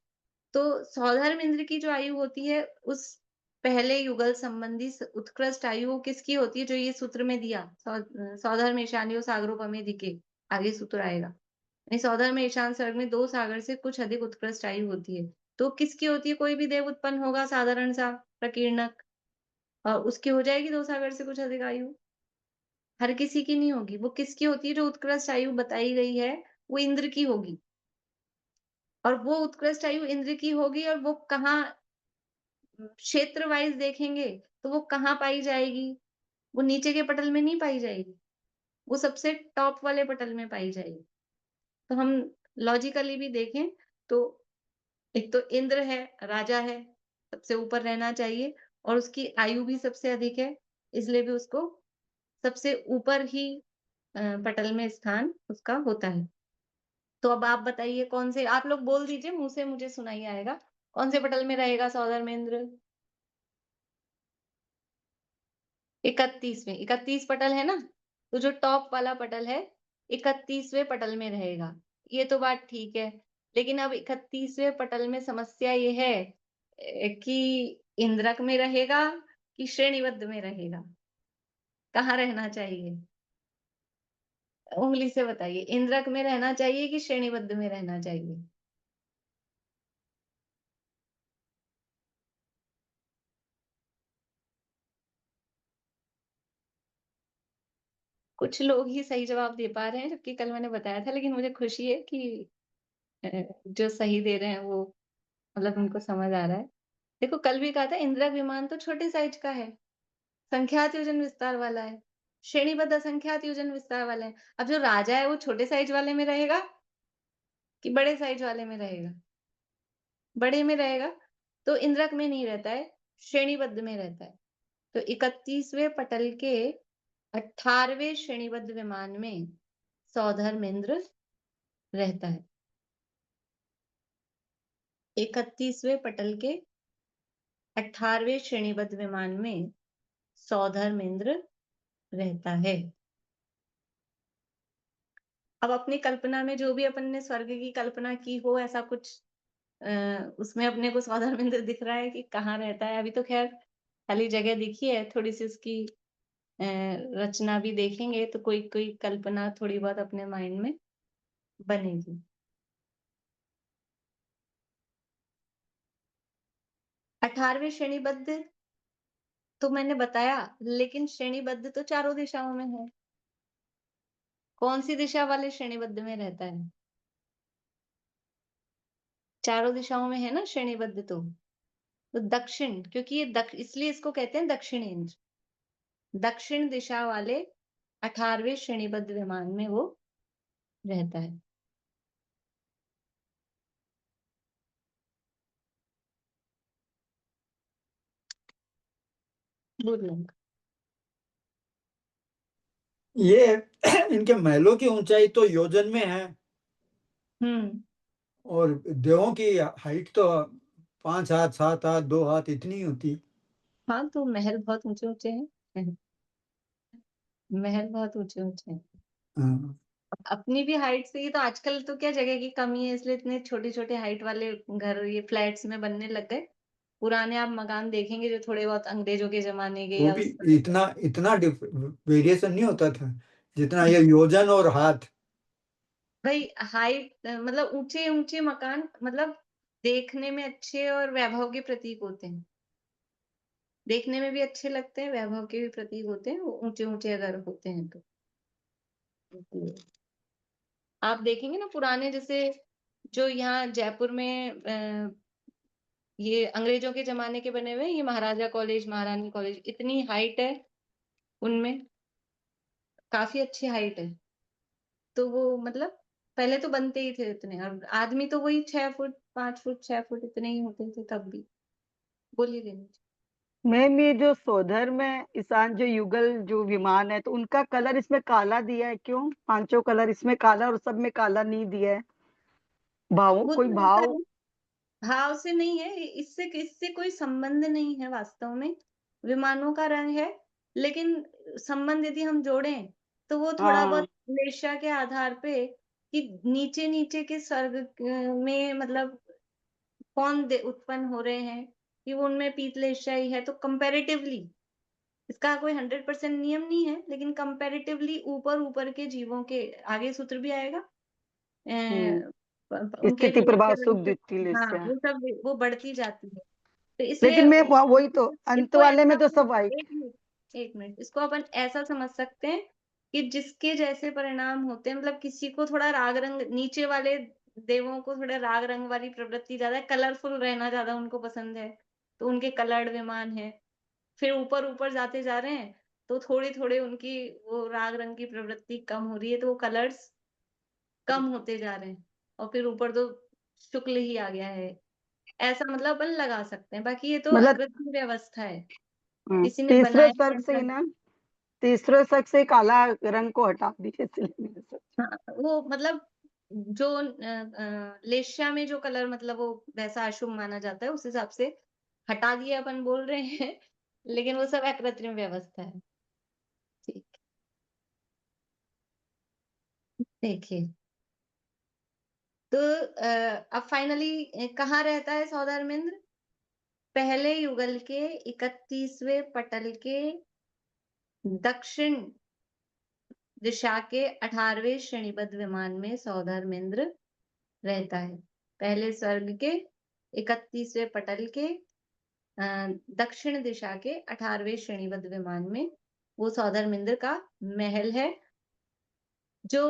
तो सौधर्म इंद्र की जो आयु होती है, उस पहले युगल संबंधी उत्कृष्ट आयु किसकी होती है, जो ये सूत्र में दिया, सौधर्म ईशान्यो सागरोपमेधिके, आगे सूत्र आएगा। सौधर्म में ईशान सर्ग में 2 सागर से कुछ अधिक उत्कृष्ट आयु होती है। तो किसकी होती है? कोई भी देव उत्पन्न होगा साधारण सा प्रकीर्णक, उसकी हो जाएगी 2 सागर से कुछ अधिक आयु। हर किसी की नहीं होगी। वो किसकी होती है? जो उत्कृष्ट आयु बताई गई है, वो इंद्र की होगी। और वो उत्कृष्ट आयु इंद्र की होगी और वो कहाँ, क्षेत्र वाइज़ देखेंगे, तो वो कहाँ पाई जाएगी? वो नीचे के पटल में नहीं पाई जाएगी। वो सबसे टॉप वाले पटल में पाई जाएगी। तो हम लॉजिकली भी देखें तो एक तो इंद्र है, राजा है, सबसे ऊपर रहना चाहिए और उसकी आयु भी सबसे अधिक है, इसलिए भी उसको सबसे ऊपर ही पटल में स्थान उसका होता है। तो अब आप बताइए कौन से, आप लोग बोल दीजिए, मुँह से मुझे सुनाई आएगा, कौन से पटल में रहेगा सौधर्मेंद्र? 31वें, 31 पटल है ना? तो जो टॉप वाला पटल है, 31वें पटल में रहेगा। ये तो बात ठीक है, लेकिन अब 31वें पटल में समस्या ये है कि इंद्रक में रहेगा कि श्रेणीबद्ध में रहेगा? कहाँ रहना चाहिए? उँगली से बताइए, इंद्रक में रहना चाहिए कि श्रेणीबद्ध में रहना चाहिए? कुछ लोग ही सही जवाब दे पा रहे हैं, जबकि कल मैंने बताया था, लेकिन मुझे खुशी है कि जो सही दे रहे हैं वो मतलब उनको समझ आ रहा है। देखो कल भी कहा था इंदिरा विमान तो छोटे साइज का है, संख्यात योजन विस्तार वाला है, श्रेणीबद्ध असंख्यात योजन विस्तार वाला है। अब जो राजा है वो छोटे साइज वाले में रहेगा कि बड़े साइज वाले में रहेगा? बड़े में रहेगा, तो इंद्रक में नहीं रहता है, श्रेणीबद्ध में रहता है। तो 31वें पटल के 18वें श्रेणीबद्ध विमान में सौधर्म इंद्र रहता है। 31वें पटल के 18वें श्रेणीबद्ध विमान में सौधर्म इंद्र रहता है। अब अपनी कल्पना में जो भी अपन ने स्वर्ग की कल्पना की हो, ऐसा कुछ उसमें अपने को सौधर्म इंद्र दिख रहा है कि कहाँ रहता है। अभी तो खैर खाली जगह दिखी है, थोड़ी सी उसकी रचना भी देखेंगे तो कोई कोई कल्पना थोड़ी बहुत अपने माइंड में बनेगी। 18वें श्रेणीबद्ध तो मैंने बताया, लेकिन श्रेणीबद्ध तो चारों दिशाओं में है। कौन सी दिशा वाले श्रेणीबद्ध में रहता है? चारों दिशाओं में है ना श्रेणीबद्ध। तो दक्षिण, क्योंकि ये इसलिए इसको कहते हैं दक्षिणेंद्र। दक्षिण दिशा वाले 18वें श्रेणीबद्ध विमान में वो रहता है। बुर्लंग। ये इनके महलों की ऊंचाई तो योजन में है, और देवों की हाइट तो 5 हाथ 7 हाथ 2 हाथ इतनी होती। हाँ, तो महल बहुत ऊंचे ऊंचे हैं। महल बहुत ऊंचे ऊंचे हैं। हाँ। अपनी भी हाइट से ही तो आजकल तो क्या जगह की कमी है, इसलिए इतने छोटे छोटे हाइट वाले घर ये फ्लैट्स में बनने लग गए। पुराने आप मकान देखेंगे जो थोड़े बहुत अंग्रेजों के जमाने के वो या भी उस समय के। इतना इतना वेरिएशन नहीं होता था जितना ये योजन और हाथ। भाई हाइट मतलब ऊंचे ऊंचे मकान मतलब देखने में अच्छे और वैभव के प्रतीक होते हैं। देखने में भी अच्छे लगते हैं, वैभव के भी प्रतीक होते हैं, वो ऊंचे ऊंचे अगर होते हैं तो। आप देखेंगे ना पुराने, जैसे जो यहाँ जयपुर में ये अंग्रेजों के जमाने के बने हुए ये महाराजा कॉलेज, महारानी कॉलेज, इतनी हाइट है उनमें, काफी अच्छी हाइट है। तो वो मतलब पहले तो बनते ही थे इतने, और आदमी तो वही 6 फुट 5 फुट 6 फुट इतने ही होते थे तब भी। बोलिए रेणु जी। मैम ये जो सौधर्म है, ईशान जो युगल जो विमान है, तो उनका कलर इसमें काला दिया है क्यों? पांचों कलर इसमें काला और सब में काला नहीं दिया है। भाव वो कोई तो होता भाव? है, भाव से नहीं है, इससे इससे कोई संबंध नहीं है वास्तव में। विमानों का रंग है, लेकिन संबंध यदि हम जोड़ें तो वो थोड़ा हाँ। बहुत लेशा के आधार पे कि नीचे नीचे के स्वर्ग में मतलब कौन उत्पन्न हो रहे हैं, कि वो उनमें पीतलेशा ही है, तो कंपैरेटिवली इसका कोई 100% नियम नहीं है, लेकिन कंपैरेटिवली ऊपर ऊपर के जीवों के आगे सूत्र भी आएगा। उनके स्थिति प्रभाव सुख लेशा, द्वितीय हाँ लेस्या। वो सब वो बढ़ती जाती है। तो इसलिए लेकिन मैं वही तो अंत इसको वाले ऐसा में तो अपन सब वाइट। एक मिनट, एक मिनट, इसको अपन ऐसा समझ सकते हैं कि जिसके जैसे परिणाम होते हैं, मतलब किसी को थोड़ा राग रंग, नीचे वाले देवों को थोड़ा राग रंग वाली प्रवृत्ति ज्यादा है, कलरफुल रहना ज्यादा उनको पसंद है, तो उनके कलर्ड विमान है। फिर ऊपर ऊपर जाते जा रहे हैं तो थोड़ी थोड़ी उनकी वो राग रंग की प्रवृत्ति कम हो रही है, तो वो कलर्स कम होते जा रहे हैं, और फिर ऊपर तो शुक्ल ही आ गया है। ऐसा मतलब अपन लगा सकते हैं, बाकी ये तो मतलब अकृत्रिम व्यवस्था है, किसी ने तीसरे बनाया है सर्ग से ऐसा। ही ना, तीसरे सर्ग से काला रंग को हटा दिए इसलिए मैंने सोचा। हाँ, वो मतलब जो लेश्या में जो कलर मतलब वो वैसा अशुभ माना जाता है, उस हिसाब से हटा दिए अपन बोल रहे हैं। लेकिन वो सब अकृत्रिम व्यवस्था है। ठीक, देखिए तो अब फाइनली कहाँ रहता है सौधर्मेंद्र? पहले युगल के 31वें पटल के दक्षिण दिशा के 18वें श्रेणीबद्ध विमान में सौधर्मेंद्र रहता है। पहले स्वर्ग के 31वें पटल के दक्षिण दिशा के 18वें श्रेणीबद्ध विमान में वो सौधर्मेंद्र का महल है। जो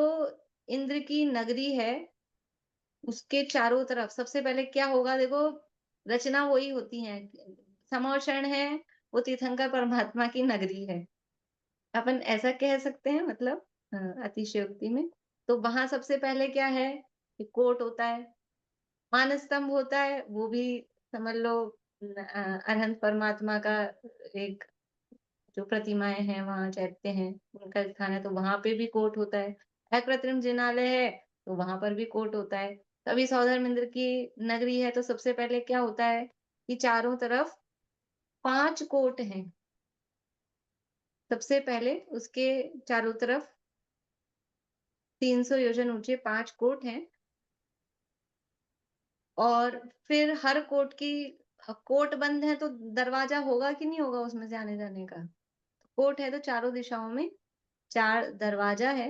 इंद्र की नगरी है उसके चारों तरफ सबसे पहले क्या होगा, देखो रचना वही होती है, समोषण है, वो तीर्थंकर परमात्मा की नगरी है, अपन ऐसा कह सकते हैं, मतलब अतिशयोक्ति में। तो वहां सबसे पहले क्या है कि कोर्ट होता है, मानस स्तंभ होता है, वो भी समझ लो अनंत परमात्मा का एक जो प्रतिमाएं हैं वहां चैत्य हैं, उनका स्थान है, तो वहां पे भी कोट होता है। अकृत्रिम जिनालय है तो वहां पर भी कोट होता है। तभी सौधर्मेंद्र की नगरी है तो सबसे पहले क्या होता है कि चारों तरफ 5 कोट हैं। सबसे पहले उसके चारों तरफ 300 योजन ऊंचे 5 कोट हैं और फिर हर कोट की कोट बंद है तो दरवाजा होगा कि नहीं होगा उसमें से आने जाने का। कोट है तो चारों दिशाओं में 4 दरवाजा है।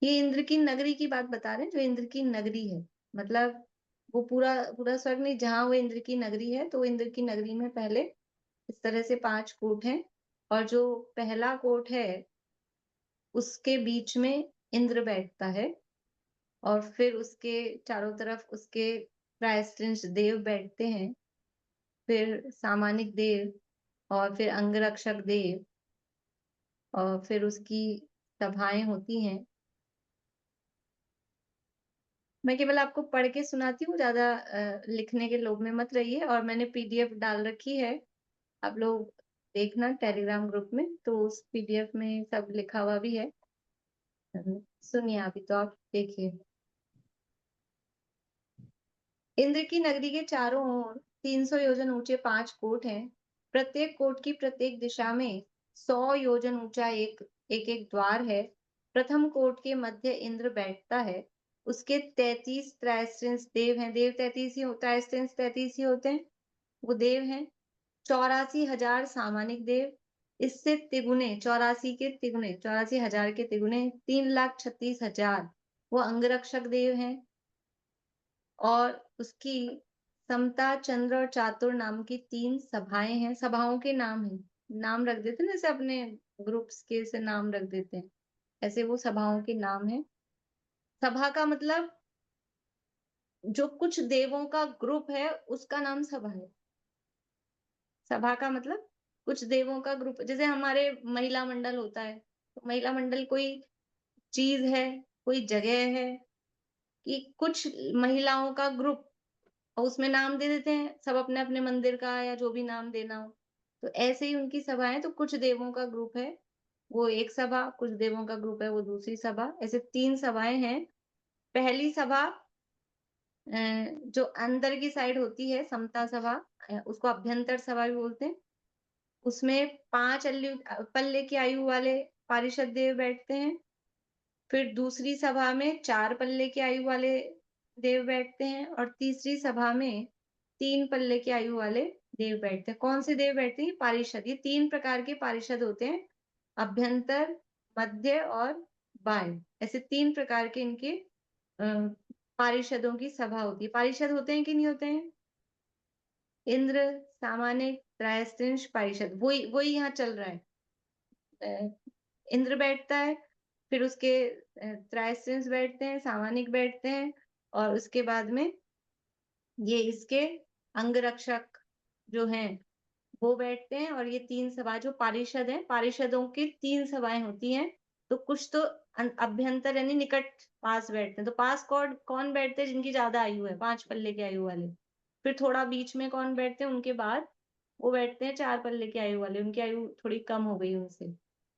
ये इंद्र की नगरी की बात बता रहे हैं, जो इंद्र की नगरी है, मतलब वो पूरा पूरा स्वर्ग नहीं, जहां वो इंद्र की नगरी है तो इंद्र की नगरी में पहले इस तरह से 5 कोट हैं और जो पहला कोट है उसके बीच में इंद्र बैठता है और फिर उसके चारों तरफ उसके प्रायश्चित देव बैठते हैं, फिर सामानिक देव और फिर अंगरक्षक देव और फिर उसकी सभाएं होती हैं। मैं केवल आपको पढ़ के सुनाती हूँ, ज्यादा लिखने के लोभ में मत रहिए। और मैंने पीडीएफ डाल रखी है, आप लोग देखना टेलीग्राम ग्रुप में, तो उस पीडीएफ में सब लिखा हुआ भी है। सुनिए अभी तो आप देखिए। इंद्र की नगरी के चारों ओर 300 योजन ऊंचे 5 कोट हैं। प्रत्येक कोट की प्रत्येक दिशा में 100 योजन ऊंचा एक एक द्वार है। प्रथम कोट के मध्य इंद्र बैठता है। उसके 33 त्रायस्त्रिंस देव हैं। देव 33 ही त्रायस्त्रिंस 33 ही होते हैं, वो देव हैं। 84,000 सामानिक देव, इससे तिगुने 84 के तिगुने 84,000 के तिगुने 3,36,000 वो अंगरक्षक देव हैं। और उसकी समता, चंद्र और चातुर नाम की 3 सभाएं हैं। सभाओं के नाम हैं, नाम रख देते हैं जैसे अपने ग्रुप्स के से नाम रख देते हैं, ऐसे वो सभाओं के नाम हैं। सभा का मतलब जो कुछ देवों का ग्रुप है उसका नाम सभा है। सभा का मतलब कुछ देवों का ग्रुप, जैसे हमारे महिला मंडल होता है, तो महिला मंडल कोई चीज है, कोई जगह है कि कुछ महिलाओं का ग्रुप, और उसमें नाम दे देते हैं सब अपने अपने मंदिर का या जो भी नाम देना हो। तो ऐसे ही उनकी सभाएं, तो कुछ देवों का ग्रुप है वो एक सभा, कुछ देवों का ग्रुप है वो दूसरी सभा, ऐसे 3 सभाएं हैं। पहली सभा जो अंदर की साइड होती है, समता सभा, उसको अभ्यंतर सभा भी बोलते हैं। उसमें 5 पल्ले की आयु वाले पारिषद देव बैठते हैं। फिर दूसरी सभा में 4 पल्ले की आयु वाले देव बैठते हैं और तीसरी सभा में 3 पल्ले की आयु वाले देव बैठते हैं। कौन से देव बैठते हैं? पारिषद। ये 3 प्रकार के पारिषद होते हैं, अभ्यंतर, मध्य और बाह्य, ऐसे 3 प्रकार के इनके पारिषदों की सभा होती है। पारिषद होते हैं कि नहीं होते हैं? इंद्र, सामानिक, त्रायस्त्रिंश, पारिषद, वही वही यहाँ चल रहा है। इंद्र बैठता है, फिर उसके त्रायस्त्रिंश बैठते हैं, सामानिक बैठते हैं और उसके बाद में ये इसके अंगरक्षक जो हैं वो बैठते हैं। और ये 3 सभा जो पारिषद हैं, पारिषदों की 3 सभाएं होती हैं। तो कुछ तो अभ्यंतर यानी निकट पास बैठते हैं, तो पास कौन बैठते हैं? जिनकी ज्यादा आयु है, 5 पल्ले की आयु वाले। फिर थोड़ा बीच में कौन बैठते हैं? उनके बाद वो बैठते हैं 4 पल्ले की आयु वाले, उनकी आयु थोड़ी कम हो गई उनसे।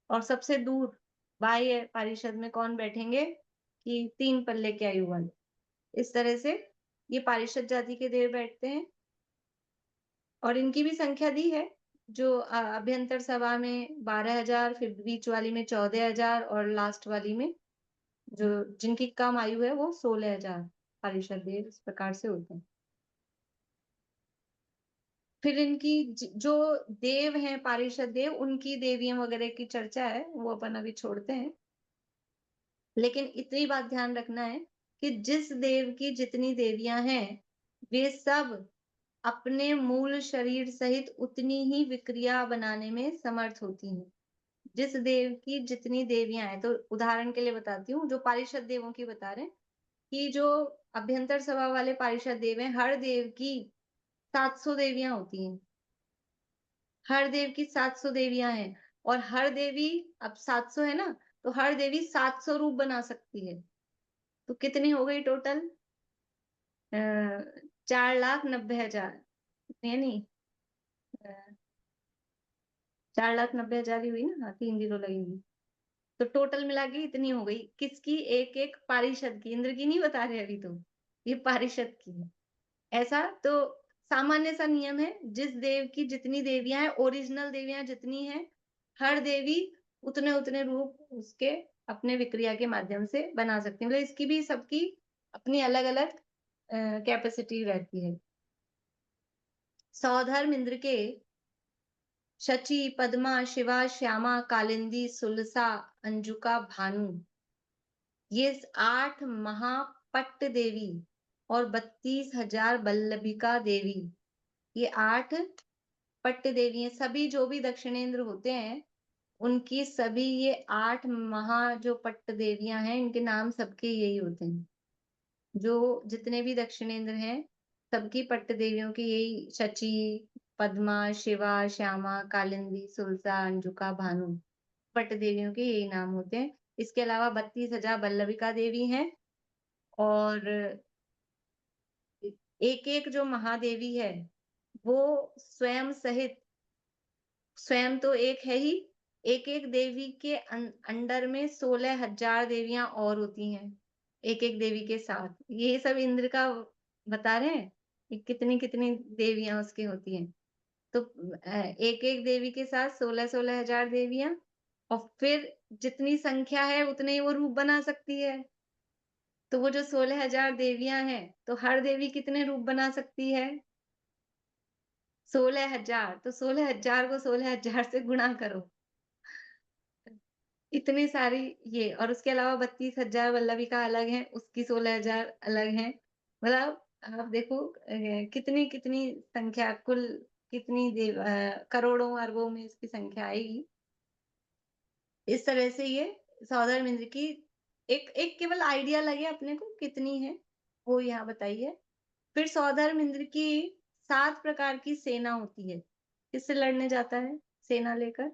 और सबसे दूर बाह्य पारिषद में कौन बैठेंगे? कि 3 पल्ले की आयु वाले। इस तरह से ये पारिषद जाति के देव बैठते हैं और इनकी भी संख्या दी है, जो अभ्यंतर सभा में 12,000, फिर बीच वाली में 14,000 और लास्ट वाली में जो जिनकी कम आयु है वो 16,000 पारिषद देव इस प्रकार से होते हैं। फिर इनकी जो देव हैं पारिषद देव, उनकी देवियां वगैरह की चर्चा है, वो अपन अभी छोड़ते हैं। लेकिन इतनी बात ध्यान रखना है कि जिस देव की जितनी देवियां हैं वे सब अपने मूल शरीर सहित उतनी ही विक्रिया बनाने में समर्थ होती हैं। जिस देव की जितनी देवियां हैं, तो उदाहरण के लिए बताती हूँ, जो पारिषद देवों की बता रहे हैं कि जो अभ्यंतर सभा वाले पारिषद देव हैं, हर देव की 700 देवियां होती हैं। हर देव की 700 देवियां हैं और हर देवी, अब 700 है ना, तो हर देवी 700 रूप बना सकती है। तो कितनी हो गई टोटल? 4,90,000 नहीं 4,90,000 ही हुई ना। हाँ 3 जीरो लगेंगी। तो टोटल मिला के इतनी हो गई। किसकी? एक एक पारिषद की। इंद्र की नहीं बता रहे अभी तो, ये पारिषद की है। ऐसा तो सामान्य सा नियम है, जिस देव की जितनी देवियां हैं, ओरिजिनल देवियां जितनी हैं, हर देवी उतने उतने रूप उसके अपने विक्रिया के माध्यम से बना सकती है। मतलब इसकी भी सबकी अपनी अलग अलग कैपेसिटी रहती है। सौधर्म इंद्र के शची, पद्मा, शिवा, श्यामा, कालिंदी, सुलसा, अंजुका, भानु, ये 8 महापट्ट देवी और 32,000 बल्लभिका देवी, ये 8 पट्ट देवी हैं। सभी जो भी दक्षिणेंद्र होते हैं, उनकी सभी ये 8 महा जो पट्ट देवियां हैं, इनके नाम सबके यही होते हैं। जो जितने भी दक्षिणेंद्र हैं, सबकी पट्ट देवियों की यही शची, पद्मा, शिवा, श्यामा, कालिंदी, सुलसा, अंजुका, भानु, पट्ट देवियों के यही नाम होते हैं। इसके अलावा 32,000 बल्लभिका देवी हैं और एक एक जो महादेवी है वो स्वयं सहित, स्वयं तो एक है ही, एक एक देवी के अंडर में 16,000 देवियां और होती हैं एक एक देवी के साथ। ये सब इंद्र का बता रहे हैं कि कितनी कितनी देवियां उसके होती हैं। तो एक एक देवी के साथ 16,000 देवियां, और फिर जितनी संख्या है उतने ही वो रूप बना सकती है। तो वो जो 16,000 देवियां हैं, तो हर देवी कितने रूप बना सकती है? 16,000। तो 16,000 को 16,000 से गुणा करो, इतनी सारी ये। और उसके अलावा 32,000 वल्लभिका अलग है, उसकी 16,000 अलग है। मतलब आप देखो कितनी कितनी संख्या, कुल कितनी करोड़ों अरबों में इसकी संख्या आएगी। इस तरह से ये सौधर्म इंद्र की एक एक केवल आइडिया लगे अपने को कितनी है, वो यहाँ बताइए। फिर सौधर्म इंद्र की 7 प्रकार की सेना होती है। किससे लड़ने जाता है? सेना लेकर,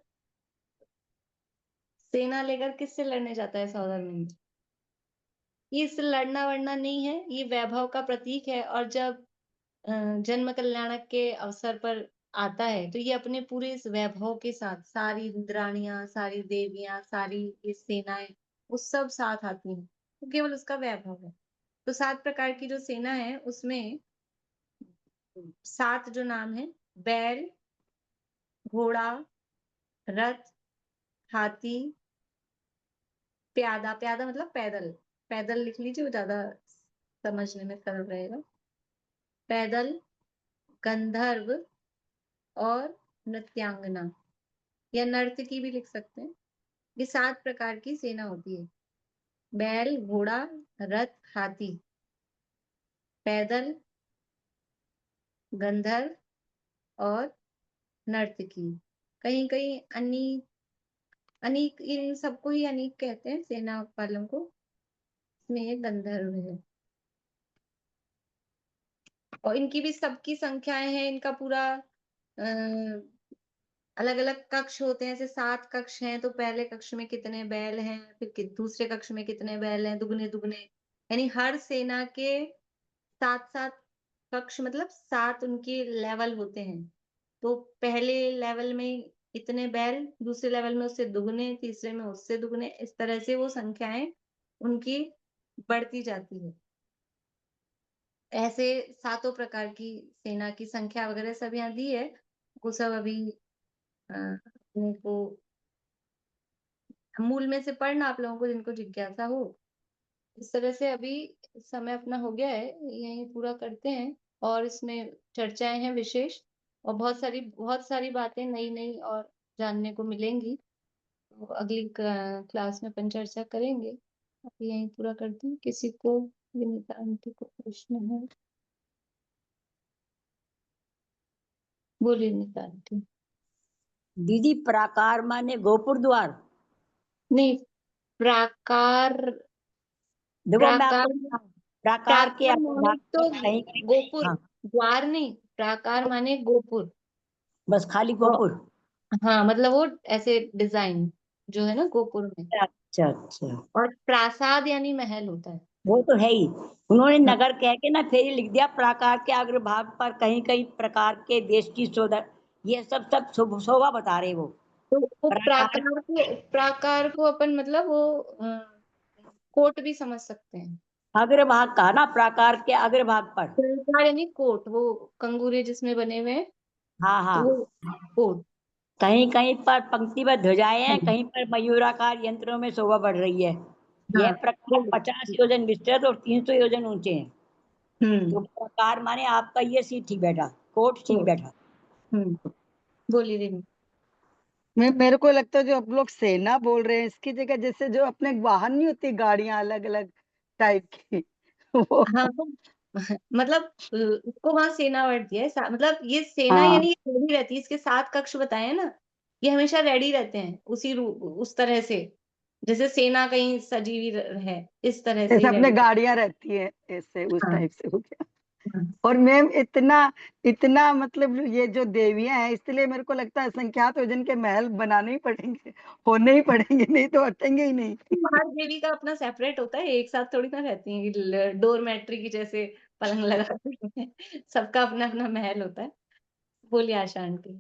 सेना लेकर किससे लड़ने जाता है सौधर्म इंद्र? ये इससे लड़ना वड़ना नहीं है, ये वैभव का प्रतीक है। और जब जन्म कल्याणक के अवसर पर आता है, तो ये अपने पूरे इस वैभव के साथ, सारी इंद्राणियां, सारी देवियां, सारी ये सेनाएं, वो सब साथ आती हैं। तो केवल उसका वैभव है। तो 7 प्रकार की जो सेना है, उसमें 7 जो नाम है: बैल, घोड़ा, रथ, हाथी, प्यादा। प्यादा मतलब पैदल, पैदल लिख लीजिए, वो ज्यादा समझने में सरल रहेगा। पैदल, गंधर्व और नृत्यांगना, या नर्तकी भी लिख सकते हैं। ये 7 प्रकार की सेना होती है: बैल, घोड़ा, रथ, हाथी, पैदल, गंधर्व और नर्तकी। कहीं कहीं अनीक, अनीक, इन सबको ही अनीक कहते हैं सेना वालों को। इसमें ये गंधर्व है। और इनकी भी सबकी संख्याएं हैं। इनका पूरा अलग अलग कक्ष होते हैं। जैसे 7 कक्ष हैं, तो पहले कक्ष में कितने बैल हैं, फिर दूसरे कक्ष में कितने बैल हैं, दुगने दुगने। यानी हर सेना के 7-7 कक्ष, मतलब 7 उनके लेवल होते हैं। तो पहले लेवल में इतने बैल, दूसरे लेवल में उससे दुगने, तीसरे में उससे दुगने, इस तरह से वो संख्याएं उनकी बढ़ती जाती है। ऐसे 7 प्रकार की सेना की संख्या वगैरह सब यहाँ दी है। वो सब अभी अपने को मूल में से पढ़ना, आप लोगों को जिनको जिज्ञासा हो। इस तरह से अभी समय अपना हो गया है, यही पूरा करते हैं। और इसमें चर्चाएं हैं विशेष, और बहुत सारी बातें नई नई और जानने को मिलेंगी। तो अगली क्लास में अपन चर्चा करेंगे। अभी यही पूरा करते हैं। किसी को, विनीता आंटी को प्रश्न है? बोलिए विनीता आंटी। दीदी प्राकार माने गोपुर द्वार? नहीं, प्राकार, देखो मैं प्राकार, आपको प्राकार के प्राकार माने तो गोपुर, हाँ, द्वार नहीं, प्राकार माने गोपुर। बस खाली गोपुर। हाँ, मतलब वो ऐसे डिजाइन। जो है ना गोपुर में। अच्छा अच्छा, और प्रासाद यानी महल होता है। वो तो है ही। उन्होंने हाँ। नगर कह के ना फिर ये लिख दिया प्राकार के अग्रभाग पर कहीं कहीं प्रकार के देश की शोधर, ये सब शोभा बता रहे वो। तो वो प्राकार प्राकार को अपन मतलब वो कोट भी समझ सकते हैं। अग्रभाग कहा ना, प्राकार के अग्रभाग पर। प्राकार यानी कोट, वो कंगूरे जिसमें बने हुए हैं, हाँ तो हाँ, वो कोट। कहीं कहीं पर पंक्तिबद्ध ध्वजाएं हैं, हाँ। कहीं पर मयूराकार यंत्रों में शोभा बढ़ रही है। हाँ, यह प्रकार 50 योजन विस्तृत और 300 योजन ऊंचे हैं। तो प्रकार माने आपका ये सीट ठीक बैठा, कोट ठीक कोट। बैठा। बोलिए दीदी। मेरे को लगता है जो आप लोग सेना बोल रहे हैं इसकी जगह जैसे जो अपने वाहन नहीं होती गाड़ियां अलग अलग टाइप की वो। हाँ तो मतलब उसको वहां सेना वर्ड दिया है। मतलब ये सेना हाँ, यानी रेडी रहती है, इसके 7 कक्ष बताए हैं ना, ये हमेशा रेडी रहते हैं उस तरह से, जैसे सेना कहीं सजी हुई है, इस तरह से जैसे ही अपने रेडी। गाड़ियां रहती है ऐसे उस हाँ। टाइप से हो गया। हाँ। और मैम इतना इतना मतलब ये जो देवियां हैं इसलिए मेरे को लगता है असंख्यात योजन के महल बनाने ही पड़ेंगे, होने ही पड़ेंगे, नहीं तो हटेंगे ही नहीं। हर देवी का अपना सेपरेट होता है, एक साथ थोड़ी ना रहती है डोरमेट्री की जैसे पलंग लगाते हैं। सबका अपना अपना महल होता है। बोलिए आशा आंटी।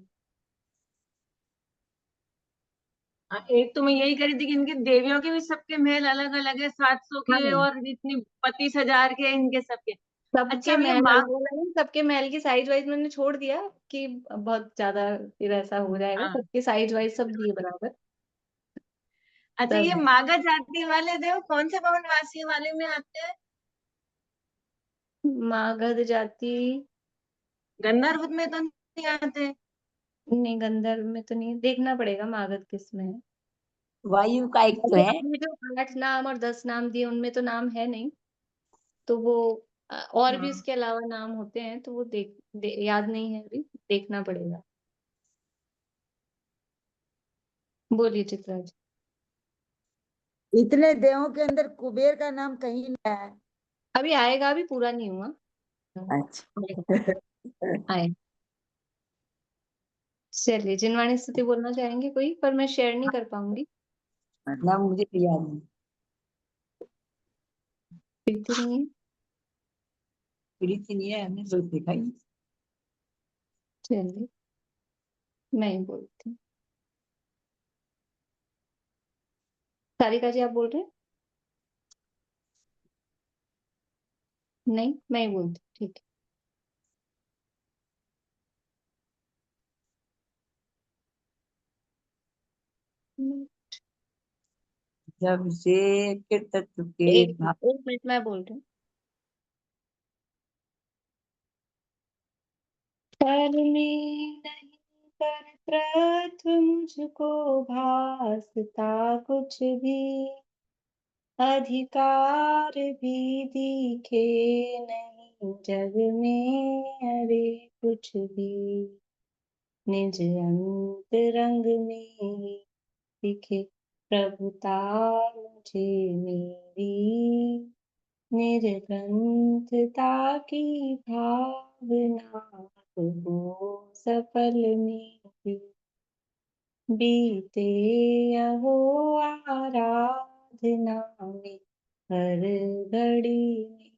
एक तो मैं यही कह रही थी कि इनके देवियों के भी सबके महल अलग अलग है, 700 के हाँ, और इतनी 32,000 के इनके सबके। सबके अच्छा भैया महल माँ, अलग अलग हैं, सबके महल की साइज वाइज मैंने छोड़ दिया कि बहुत ज्यादा फिर ऐसा हो जाएगा, हाँ, सबके साइज वाइज सब दिए बराबर। अच्छा ये सब मागा जाति वाले देव कौन से भवन वासी वाले में आते हैं? मागध जाति गंधर्व में तो नहीं आते? नहीं, गंधर्व में तो नहीं, देखना पड़ेगा मागध किस में है। वायु का एक तो वैसे है। आपने जो 8 नाम और 10 नाम दिए उनमें तो नाम है नहीं, तो वो और भी हाँ। उसके अलावा नाम होते हैं, तो वो याद नहीं है अभी, देखना पड़ेगा। बोलिए चित्राज। इतने देवों के अंदर कुबेर का नाम कहीं नहीं है। अभी आएगा, अभी पूरा नहीं हुआ। अच्छा। आए। चलिए, जिनवाणी स्तुति बोलना चाहेंगे कोई, पर मैं शेयर नहीं कर पाऊंगी। ना मुझे तो याद नहीं। प्रीति नहीं है। प्रीति नहीं है, हमने तो देखा ही नहीं। चलिए, मैं ही बोलती हूँ। सारिका जी आप बोल रहे हैं? नहीं, मैं ही बोलती हूँ, ठीक है। जब से कृतत्व के एक भाव। एक मिनट मैं बोल रही हूँ। पर में नहीं कर प्रथम मुझको भासता कुछ भी, अधिकार भी दिखे नहीं जग में, अरे कुछ भी निज अंतरंग में दिखे, प्रभुता मुझे मेरी निर्ग्रंथता की भावना, हो सफल मेरी बीते अहो आराधना में, हर घड़ी में